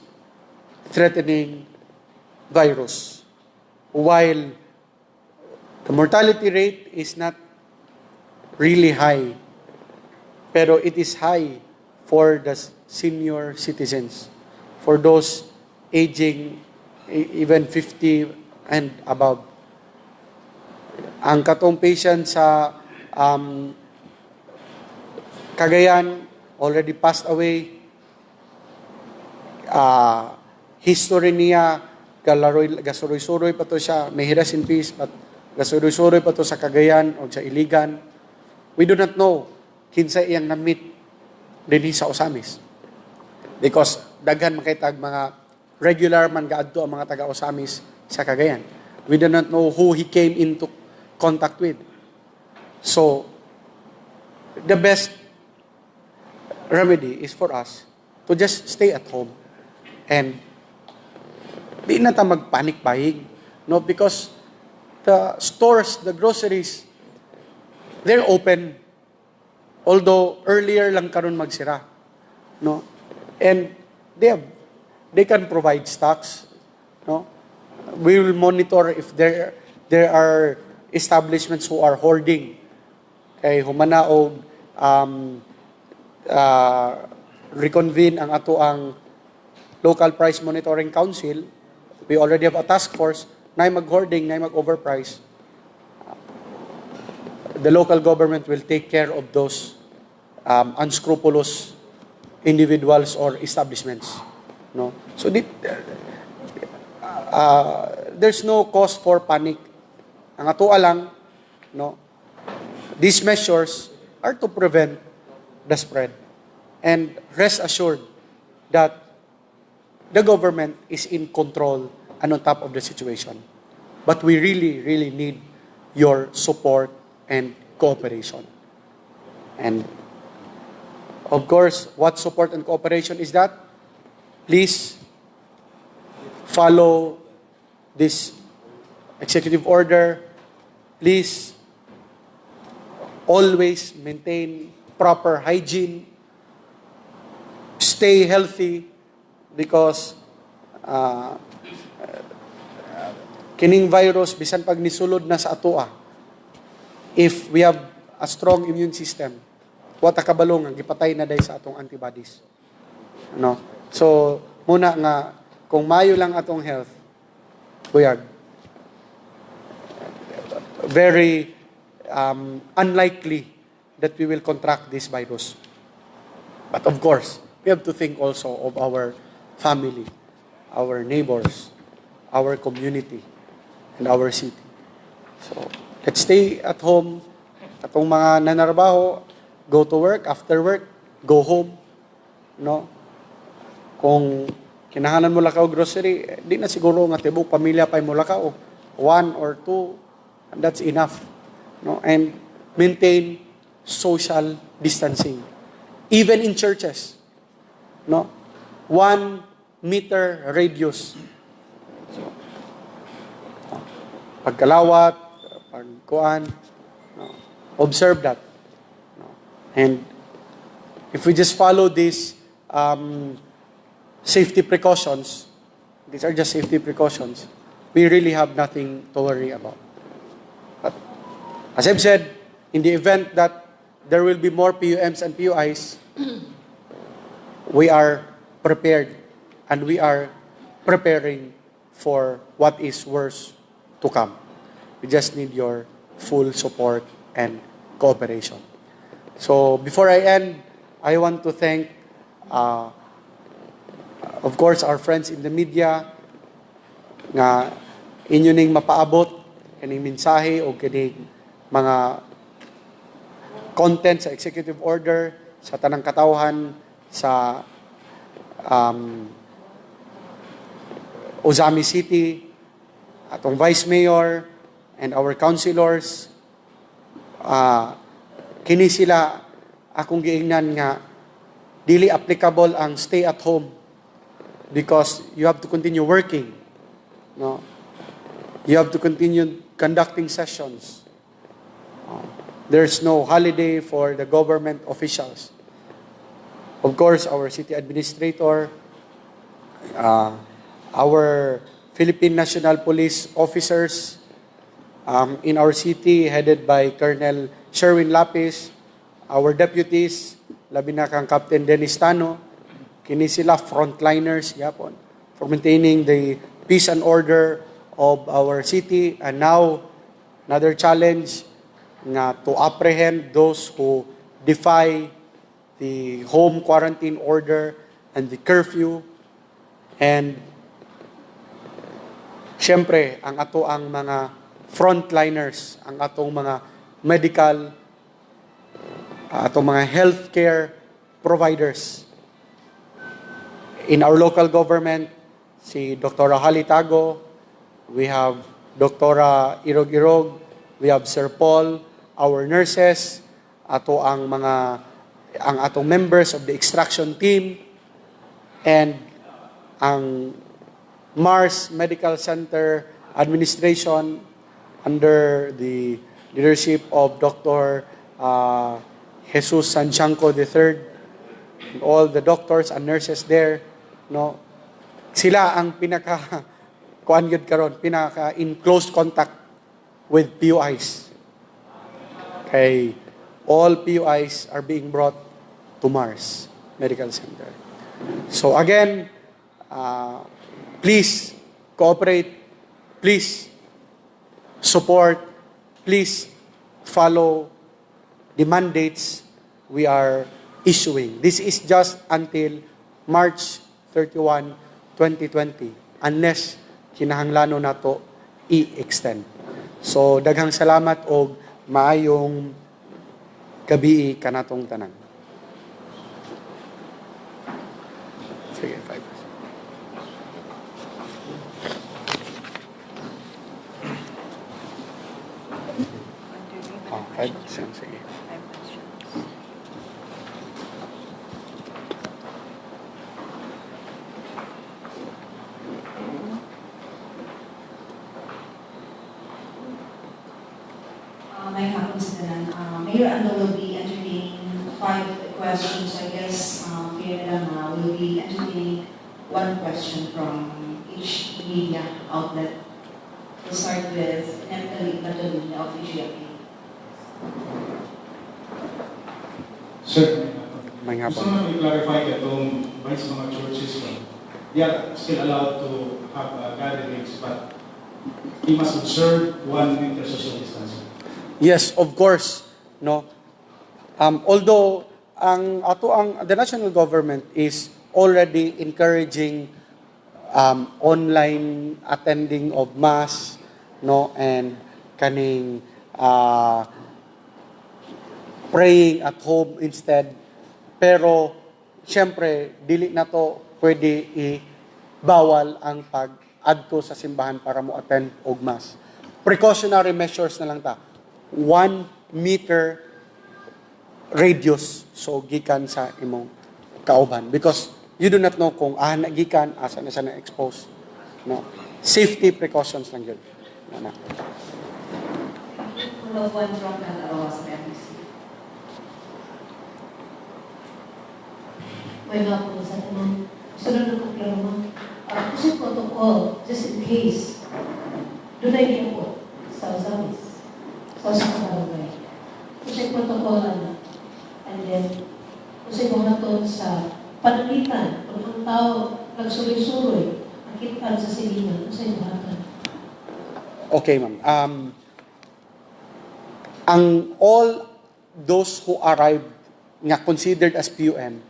threatening virus. While the mortality rate is not really high, pero it is high for the senior citizens, for those aging even 50 and above. Ang katong patient sa Cagayan already passed away. History niya, gasuroy-suroy pa to siya, may he rest in peace, but gasuroy-suroy pa to sa Cagayan o sa Iligan. We do not know kinsa iyang na-meet din sa Osamis. Because daghan makitag mga regular man gaadto ang mga taga-Osamis sa Cagayan. We do not know who he came into contact with. So, the best remedy is for us to just stay at home and di na ta mag-panic buying. No? Because the stores, the groceries, they're open. Although earlier lang karon magsira. No? And they can provide stocks. No? We will monitor if there are establishments who are hoarding. Kay humana og reconvene ang ato ang local price monitoring council. We already have a task force na mag-hoarding, na mag-overprice. The local government will take care of those unscrupulous individuals or establishments. No? So there's no cause for panic. Ang ato lang, no, these measures are to prevent the spread. And rest assured that the government is in control and on top of the situation. But we really, really need your support and cooperation. And of course, what support and cooperation is that? Please follow this executive order. Please always maintain proper hygiene. Stay healthy because kining virus bisan pag nisulod na sa atoa, if we have a strong immune system, what akabalong ang gipatay na dahil sa atong antibodies. No? So, muna nga, kung mayo lang atong health, kuyag, very unlikely that we will contract this virus. But of course, we have to think also of our family, our neighbors, our community, and our city. So, let's stay at home. Atong mga nanarbaho, go to work, after work, go home. No? Kung kinahanglan mo lakaw grocery, di na siguro nga tibok pamilya pa mo lakaw. 1 or 2, and that's enough. No? And maintain social distancing. Even in churches. No? 1 meter radius. So, pagkalawat, pagkuan, no? Observe that. No? And if we just follow these safety precautions, these are just safety precautions, we really have nothing to worry about. But as I've said, in the event that there will be more PUMs and PUIs, we are prepared and we are preparing for what is worse to come. We just need your full support and cooperation. So before I end, I want to thank, of course, our friends in the media nga inyo ning mapaabot kaning mensahe o kaning mga content sa executive order sa tanang katawhan sa Ozami City, atong Vice Mayor, and our councilors. Kini sila akong giingnan nga dili applicable ang stay at home because you have to continue working. No? You have to continue conducting sessions. There's no holiday for the government officials. Of course, our city administrator, our Philippine National Police officers in our city, headed by Colonel Sherwin Lapis, our deputies, labi na kang Captain Dennis Tano, kini sila frontliners yapon for maintaining the peace and order of our city. And now, another challenge nga to apprehend those who defy the home quarantine order and the curfew. And syempre, ang ato ang mga frontliners, ang atong mga medical, atong mga healthcare providers. In our local government, si Dr. Halitago, we have Dr. Irog-Irog, we have Sir Paul, our nurses, ang atong members of the extraction team, and ang Mars Medical Center administration under the leadership of Dr. Jesus Sanchanco III, and all the doctors and nurses there, no, sila ang pinaka in close contact with PUIs. Okay, all PUIs are being brought to Mars Medical Center. So again, please cooperate, please support, please follow the mandates we are issuing. This is just until March 31, 2020, unless kinahanglanon nato i-extend. So daghang salamat og maayong gabi kanatong tanan. Sige, 5 minutes. Oh, 5%, sige. May happens na lang. Mayor Ando will be entertaining 5 questions. I guess, kaya lang will be entertaining 1 question from each media outlet. We'll start with Natalie Badalina of GMA. Sir, May nga gusto po. naman i-clarify itong vice mga churches ko. They are still allowed to have gatherings, but he must observe 1 meter social distancing. Yes, of course, no. Although the national government is already encouraging online attending of mass, no, and kaning praying at home instead. Pero syempre dili na to pwede i-bawal ang pag-adto sa simbahan para mo attend og mass. Precautionary measures na lang ta. 1 meter radius so gikan sa imong kauban because you do not know kung nagikan asa na siya na-expose, no. Safety precautions lang yun. Full of 1 from Daryl. may nga po sa tanong. Sunod na pagklaro, kasi protocol, just in case, doon ay niya po sa Rosales, sa barangay. Kasi protocol na. And then, kasi mga to sa panalitan, kung ang tao nagsuloy-suloy, nakita sa silingan, kasi mga Okay, ma'am. Ang all those who arrived nga considered as PUM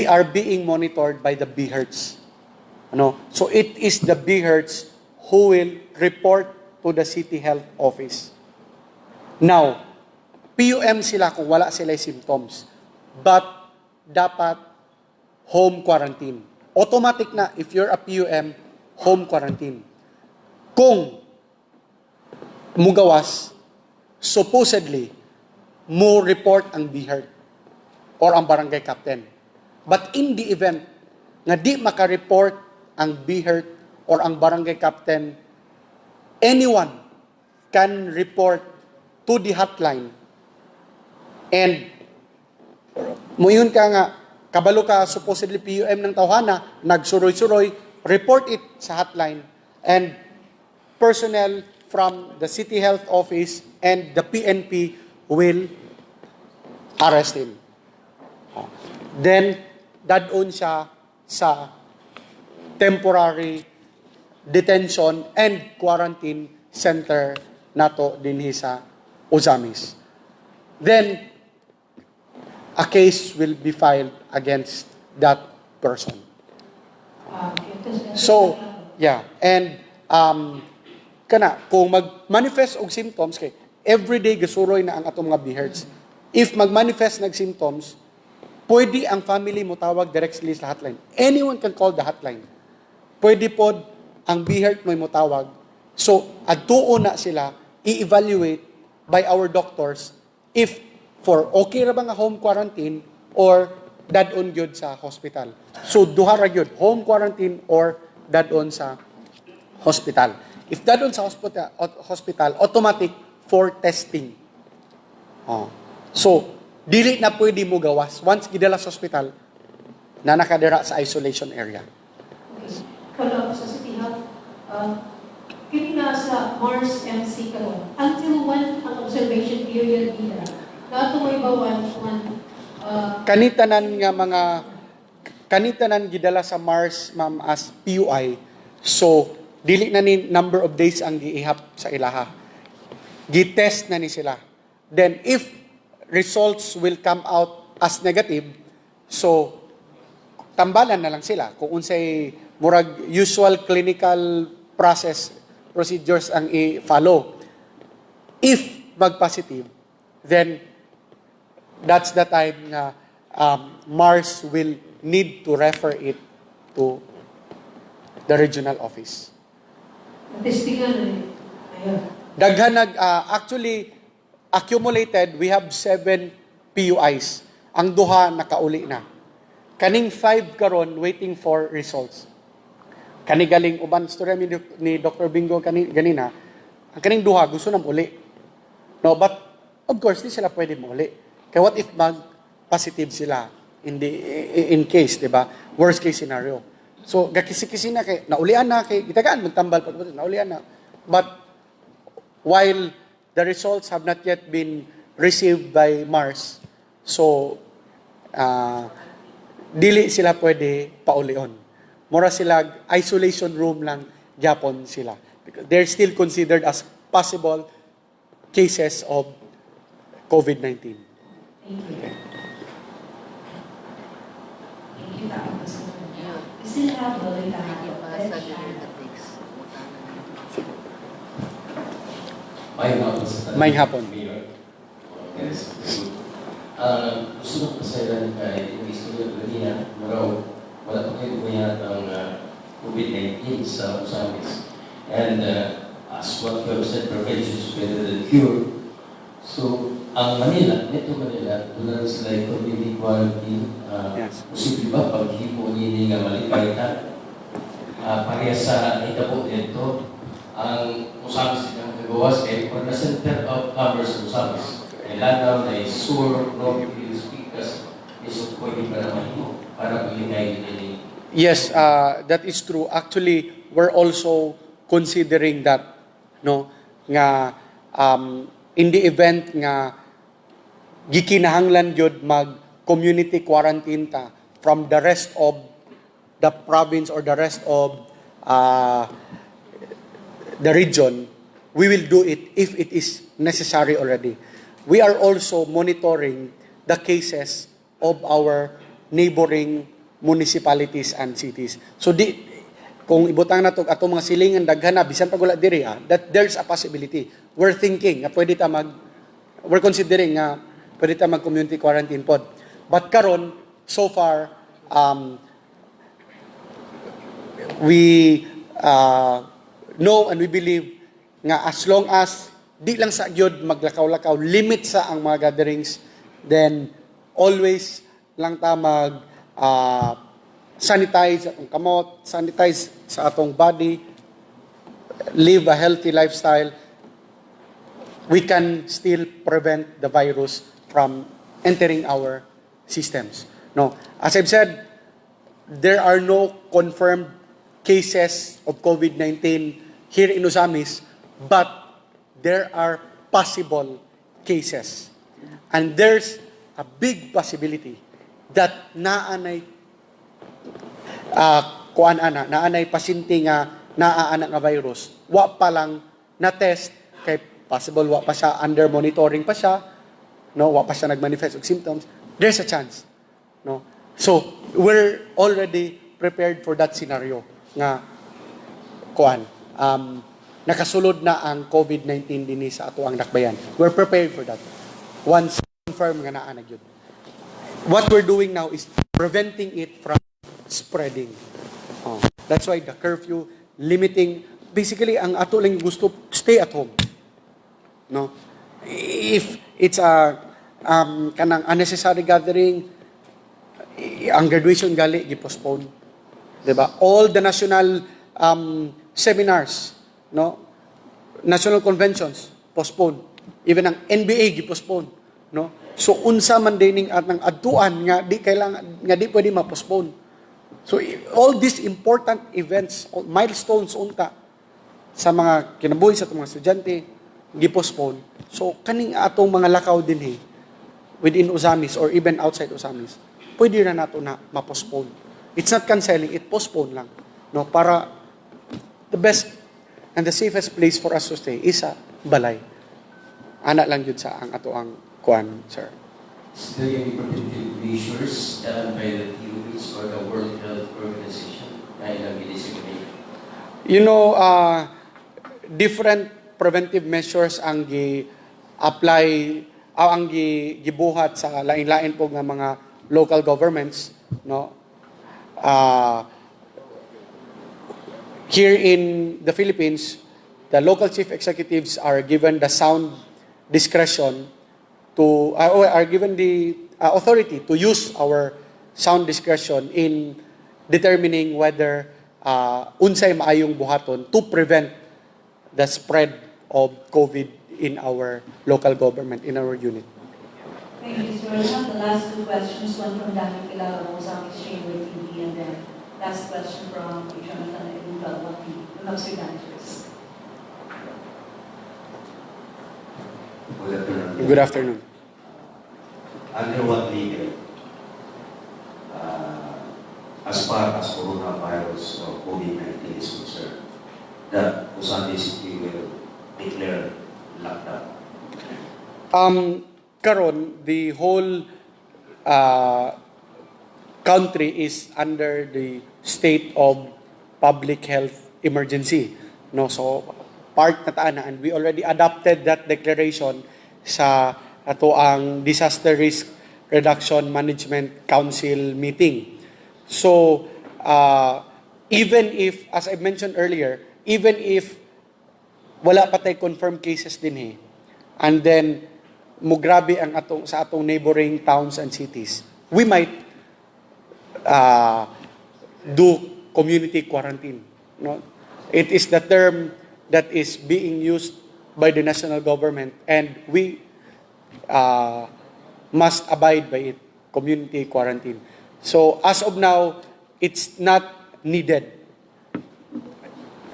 are being monitored by the BHERTS. Ano? So it is the BHERTS who will report to the City Health Office. Now, PUM sila kung wala sila symptoms. But dapat home quarantine. Automatic na if you're a PUM, home quarantine. Kung mugawas, supposedly, mo report ang BHERT or ang barangay captain. But in the event nga di maka-report ang BHERT or ang barangay captain, anyone can report to the hotline. And muyon ka nga, kabalo ka supposedly PUM ng tawhana, nagsuroy-suroy, report it sa hotline, and personnel from the City Health Office and the PNP will arrest him. Then, dadon siya sa temporary detention and quarantine center nato dinhi sa Osamis. Then, a case will be filed against that person. So, yeah, and kung mag-manifest og symptoms kay everyday gasuroy na ang atong mga BHERTS. If mag-manifest nag symptoms, pwede ang family mo tawag directly sa hotline. Anyone can call the hotline. Pwede pod ang BHERT mo tawag. So, adtuon na sila i-evaluate by our doctors if for okay ra ba nga home quarantine or dadon gyud sa hospital. So, duha ra gyud, home quarantine or dadon sa hospital. If dadon sa hospital, automatic for testing. So, dili na pwede mo gawas. Once gidala sa hospital, na nakadira sa isolation area. Okay. Follow up sa City Health. Kini na sa Mars MC karon. Until when ang observation period nila? Nato may bawan kung kanitanan gidala sa Mars, ma'am, as PUI. So, dili na ni number of days ang giihap sa ilaha. Gitest na ni sila. Then, if results will come out as negative, so, tambalan na lang sila. Kung unsay murag usual clinical procedures ang i-follow. If mag-positive, then, that's the time na Mars will need to refer it to the regional office. testingan na ayun. Daghan actually accumulated, we have 7 PUIs. Ang duha nakauli na. Kaning 5 karon waiting for results. Kani galing uban storya ni Dr. Bingo ganina, ang kaning duha gusto nam uli. No, but of course di sila pwede mo uli. Kaya what if mag-positive sila in case, di ba? Worst case scenario. So, gakisi-kisi na kay, naulian na kay, itagaan, magtambal, naulian na. But, while the results have not yet been received by Mars, so, dili sila pwede paulion. Mura sila, isolation room lang, Japon sila. Because they're still considered as possible cases of COVID-19. Thank you. Thank you, Dr. We still have the May hapon. Yes. Gusto ko pasayaran kay istorya kanina, maraw, wala pa kayo gumayat ang COVID-19 sa Rosales. And as what you have said, prevention is better than cure. So, ang Manila, doon sila community quarantine. Posible ba pag-hipo nini nga malipay na? Pareha sa itabo dito, ang Rosales silang nagawas kay for the center of commerce Rosales. Ay lanaw na isur, no, speakers, So, pwede pa naman mo para maligay din. Yes, that is true. Actually, we're also considering that, no, nga in the event nga gikinahanglan gyud mag community quarantine ta from the rest of the province or the rest of the region, we will do it if it is necessary already. We are also monitoring the cases of our neighboring municipalities and cities. So kung ibutang na to atong mga silingan daghan na bisan pag wala diri that there's a possibility. We're thinking nga we're considering nga pwede ta mag community quarantine pod. But karon so far we know and we believe nga as long as di lang sa gyud maglakaw-lakaw, limit sa ang mga gatherings, then always lang ta mag sanitize atong kamot, sanitize sa atong body, live a healthy lifestyle, we can still prevent the virus from entering our systems. No, as I've said, there are no confirmed cases of COVID-19 here in Osamis, but there are possible cases. And there's a big possibility that naanay naanay pasyente nga naaana nga virus, wa pa lang na test kay possible wa pa siya under monitoring pa siya, no, wa pa siya nagmanifest og symptoms. There's a chance, no. So we're already prepared for that scenario nga nakasulod na ang COVID-19 dinhi sa ato ang dakbayan. We're prepared for that once confirmed nga naa na gyud. What we're doing now is preventing it from spreading. That's why the curfew, limiting, basically ang ato lang gusto, stay at home. No? If it's a kanang unnecessary gathering, ang graduation gali gi-postpone. Diba? All the national seminars, no? National conventions postpone. Even ang NBA gi-postpone, no? So unsa man dining at ng adtuan nga di kailangan nga di pwede ma-postpone. So all these important events, all milestones unta sa mga kinabuhi sa mga estudyante gi-postpone. So kaning atong mga lakaw dinhi within Osamis or even outside Osamis, pwede na nato na ma-postpone. It's not canceling, it postpone lang. No, para the best and the safest place for us to stay is sa balay. Ana lang yun sa ang ato ang kuan, sir. Is there any preventive measures done by the WHO or the World Health Organization na ilang i-designate? You know, different preventive measures ang gi-apply ang gibuhat sa lain-lain po nga mga local governments, no? Here in the Philippines, the local chief executives are given the sound discretion to are given the authority to use our sound discretion in determining whether unsay maayong buhaton to prevent the spread of COVID in our local government, in our unit. Thank you, Mr. Ronquello. The last two questions, one from Daryl of Rosales Chamber TV, and then last question from Jonathan Edinburgh of the Luxury Managers. Good afternoon. Under what legal, as far as coronavirus or COVID-19 is concerned, that Rosales City will declare lockdown? Karon, the whole country is under the state of public health emergency. No, so part na taan na, and we already adopted that declaration sa ato ang Disaster Risk Reduction Management Council meeting. So even if, as I mentioned earlier, even if wala pa tay confirmed cases din and then mugrabe ang sa atong neighboring towns and cities, we might do community quarantine. No? It is the term that is being used by the national government, and we must abide by it. community quarantine. So as of now, it's not needed.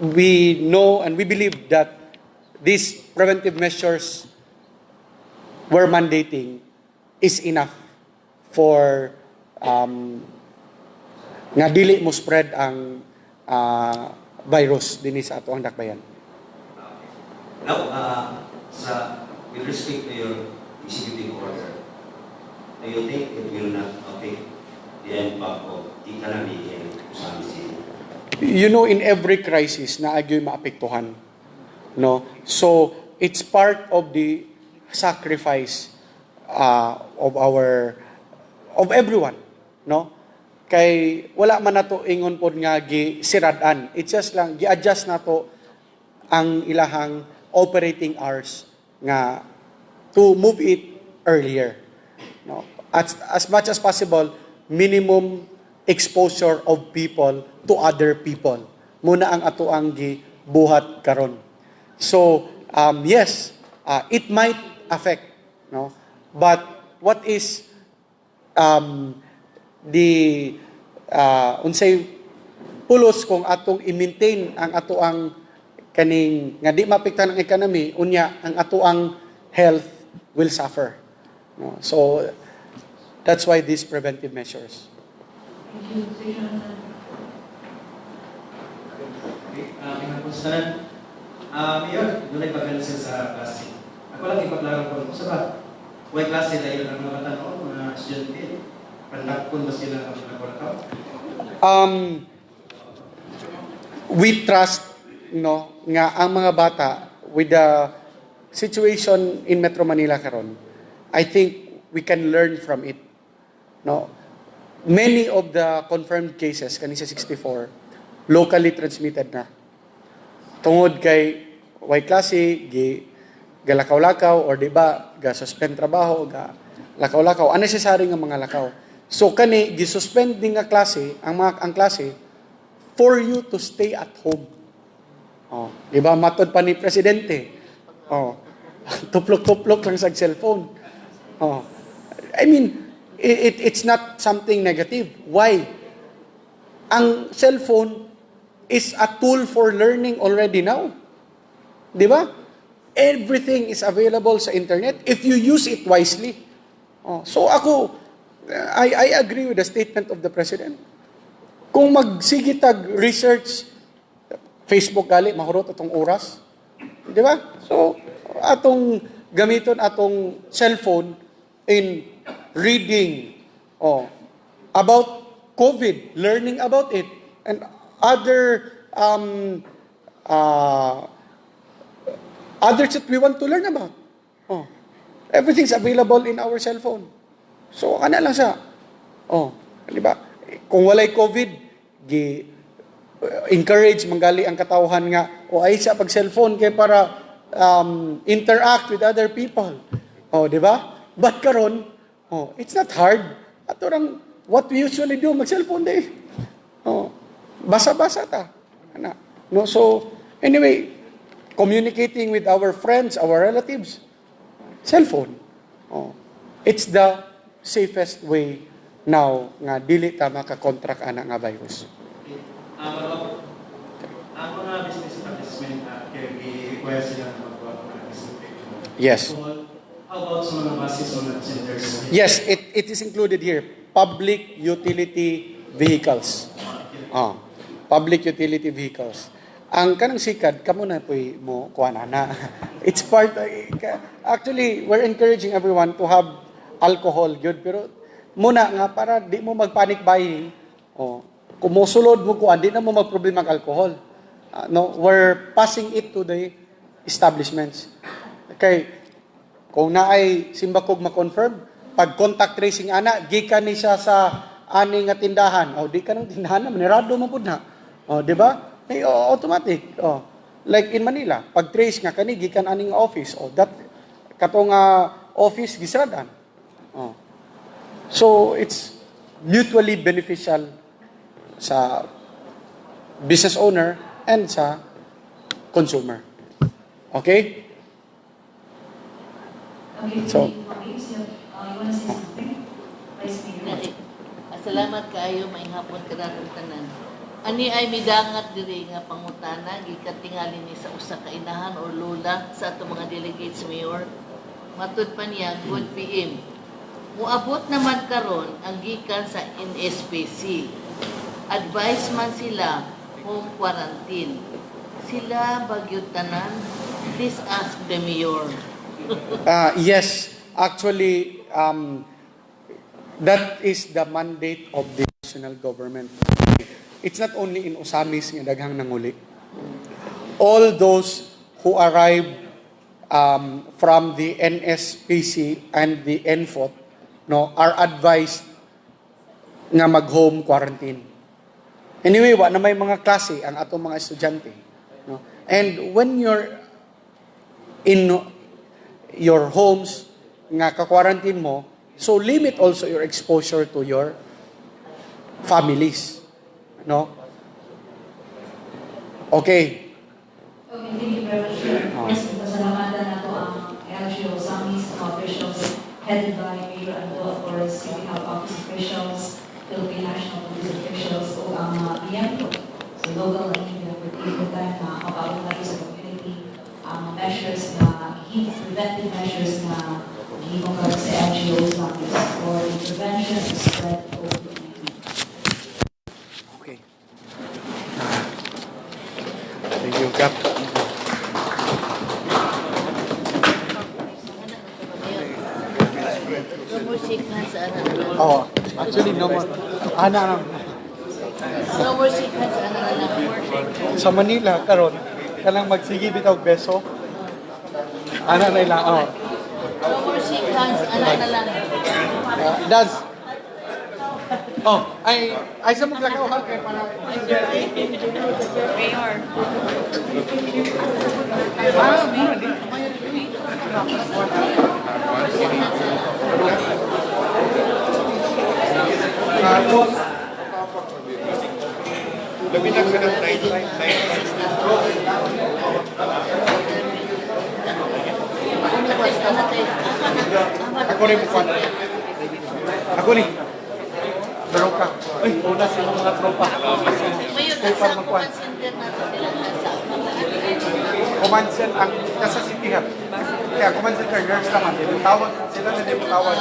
We know and we believe that these preventive measures we're mandating is enough for nga dili mo spread ang virus dinhi sa ato ang dakbayan. Now, with respect to your executive order, do you think it will not affect the impact of economy and Rosales City? You know, in every crisis na agyo'y maapektuhan. No? So, it's part of the sacrifice of everyone. No? Kay wala man nato ingon pod nga gisiradan. It's just lang gi-adjust nato ang ilahang operating hours nga to move it earlier. No? As much as possible, minimum exposure of people to other people. Muna ang ato ang gibuhat karon. So, yes, it might affect, no? But what is unsay pulos kung atong i-maintain ang ato ang kaning nga di maapektuhan ang economy, unya ang ato ang health will suffer. No? So, that's why these preventive measures. Thank you, Sir Jonathan. Kinapustanan, Mayor, doon ay pag-alisin sa klase. Ako lang ipaglaro ko sa ba? Huwag klase dahil ang mga tanong, mga estudyante, pandakpon ba sila ang nagwalakaw? We trust, no, nga ang mga bata with the situation in Metro Manila karon, I think we can learn from it. No, many of the confirmed cases kanisa 64 locally transmitted na. Tungod kay way klase galakaw-lakaw or di ba ga suspend trabaho ga lakaw-lakaw unnecessary nga mga lakaw. So kani gi-suspend din nga klase ang klase for you to stay at home. Oh, di ba matod pa ni presidente. Oh, tuplok-tuplok lang sa cellphone. Oh. I mean, it's not something negative. Why? Ang cellphone is a tool for learning already now. Di ba? Everything is available sa internet if you use it wisely. Oh, so ako, I agree with the statement of the President. Kung magsigitag research, Facebook gali, mahurot atong oras. Di ba? So, atong gamiton atong cellphone in reading about COVID, learning about it, and other others that we want to learn about. Oh, everything's available in our cellphone. So, ano lang siya? Oh, di ba? Kung walay COVID, encourage manggali ang katawhan nga ay sa pag cellphone kay para interact with other people. Oh, di ba? But karon, it's not hard. Ato rang what we usually do mag-cellphone day. Oh, basa-basa ta. Ana. No, so anyway, communicating with our friends, our relatives, cellphone. Oh, it's the safest way now nga dili ta maka-contract ana nga virus. Ang mga business establishment kaya i-require sila magawa ng disinfection. Yes. How about sa mga buses o mga centers? Yes, it is included here. Public utility vehicles. Public utility vehicles. Ang kanang sikad, kamo na po mo kuha na. It's part, actually, we're encouraging everyone to have alcohol, good. Pero muna nga, para di mo mag-panic buying, kung musulod mo kuha, di na mo mag-problema ang alcohol. No, we're passing it to the establishments. Okay, kung naay simbakog ma-confirm, pag contact tracing ana, gikan ni siya sa ani nga tindahan. Di ka nang tindahan na, manirado mo pud na. Di ba? Automatic. Like in Manila, pag trace nga kani gikan aning office, that katong office gisradan. So it's mutually beneficial sa business owner and sa consumer. Okay? Okay, So, you want to say something? Vice Mayor. Salamat kaayo, may hapon ka na ng tanan. Ani ay midangat diri nga pangutana gikan tingali ni sa usa ka inahan or lola sa ato mga delegates mayor. Matud pa niya, good PM. Muabot naman karon ang gikan sa NSPC. Advice man sila home quarantine. Sila bagyod tanan. Please ask the mayor. Yes, actually, that is the mandate of the national government. It's not only in Osamis nga daghang nanguli. All those who arrived from the NSPC and the NFOT are advised nga mag-home quarantine. Anyway, na may mga klase ang atong mga estudyante. No? And when you're in your homes nga ka-quarantine mo, so limit also your exposure to your families. No? Okay. Okay, thank you very much. Yes, pasalamatan na po ang LGO Samis officials headed by Mayor ANDO, of course, City Health Office officials, Philippine National Police officials, o ang BMO, so local and interpretive time na kapalit natin sa community, measures na, preventive measures na hihimong sa LGO Samis for the prevention and spread of COVID-19. Okay. Thank you, Cap. No more sickness, Oh, actually, no more. Ana, no more sickness, sa Manila, karon kanang magsigi bitaw beso. Ana na ilang, oh. No more sickness, na lang. Das. Oh, ay sa maglakaw ha kay para Mayor. Labi na ka ng night. ako rin bukan. Ako ni. Tropa. Ay, una sa mga tropa. Mayor, asa ang command center natin nilang nasa? Command center ang nasa City Hub. Kaya command center girls naman, tawag sila na din tawag.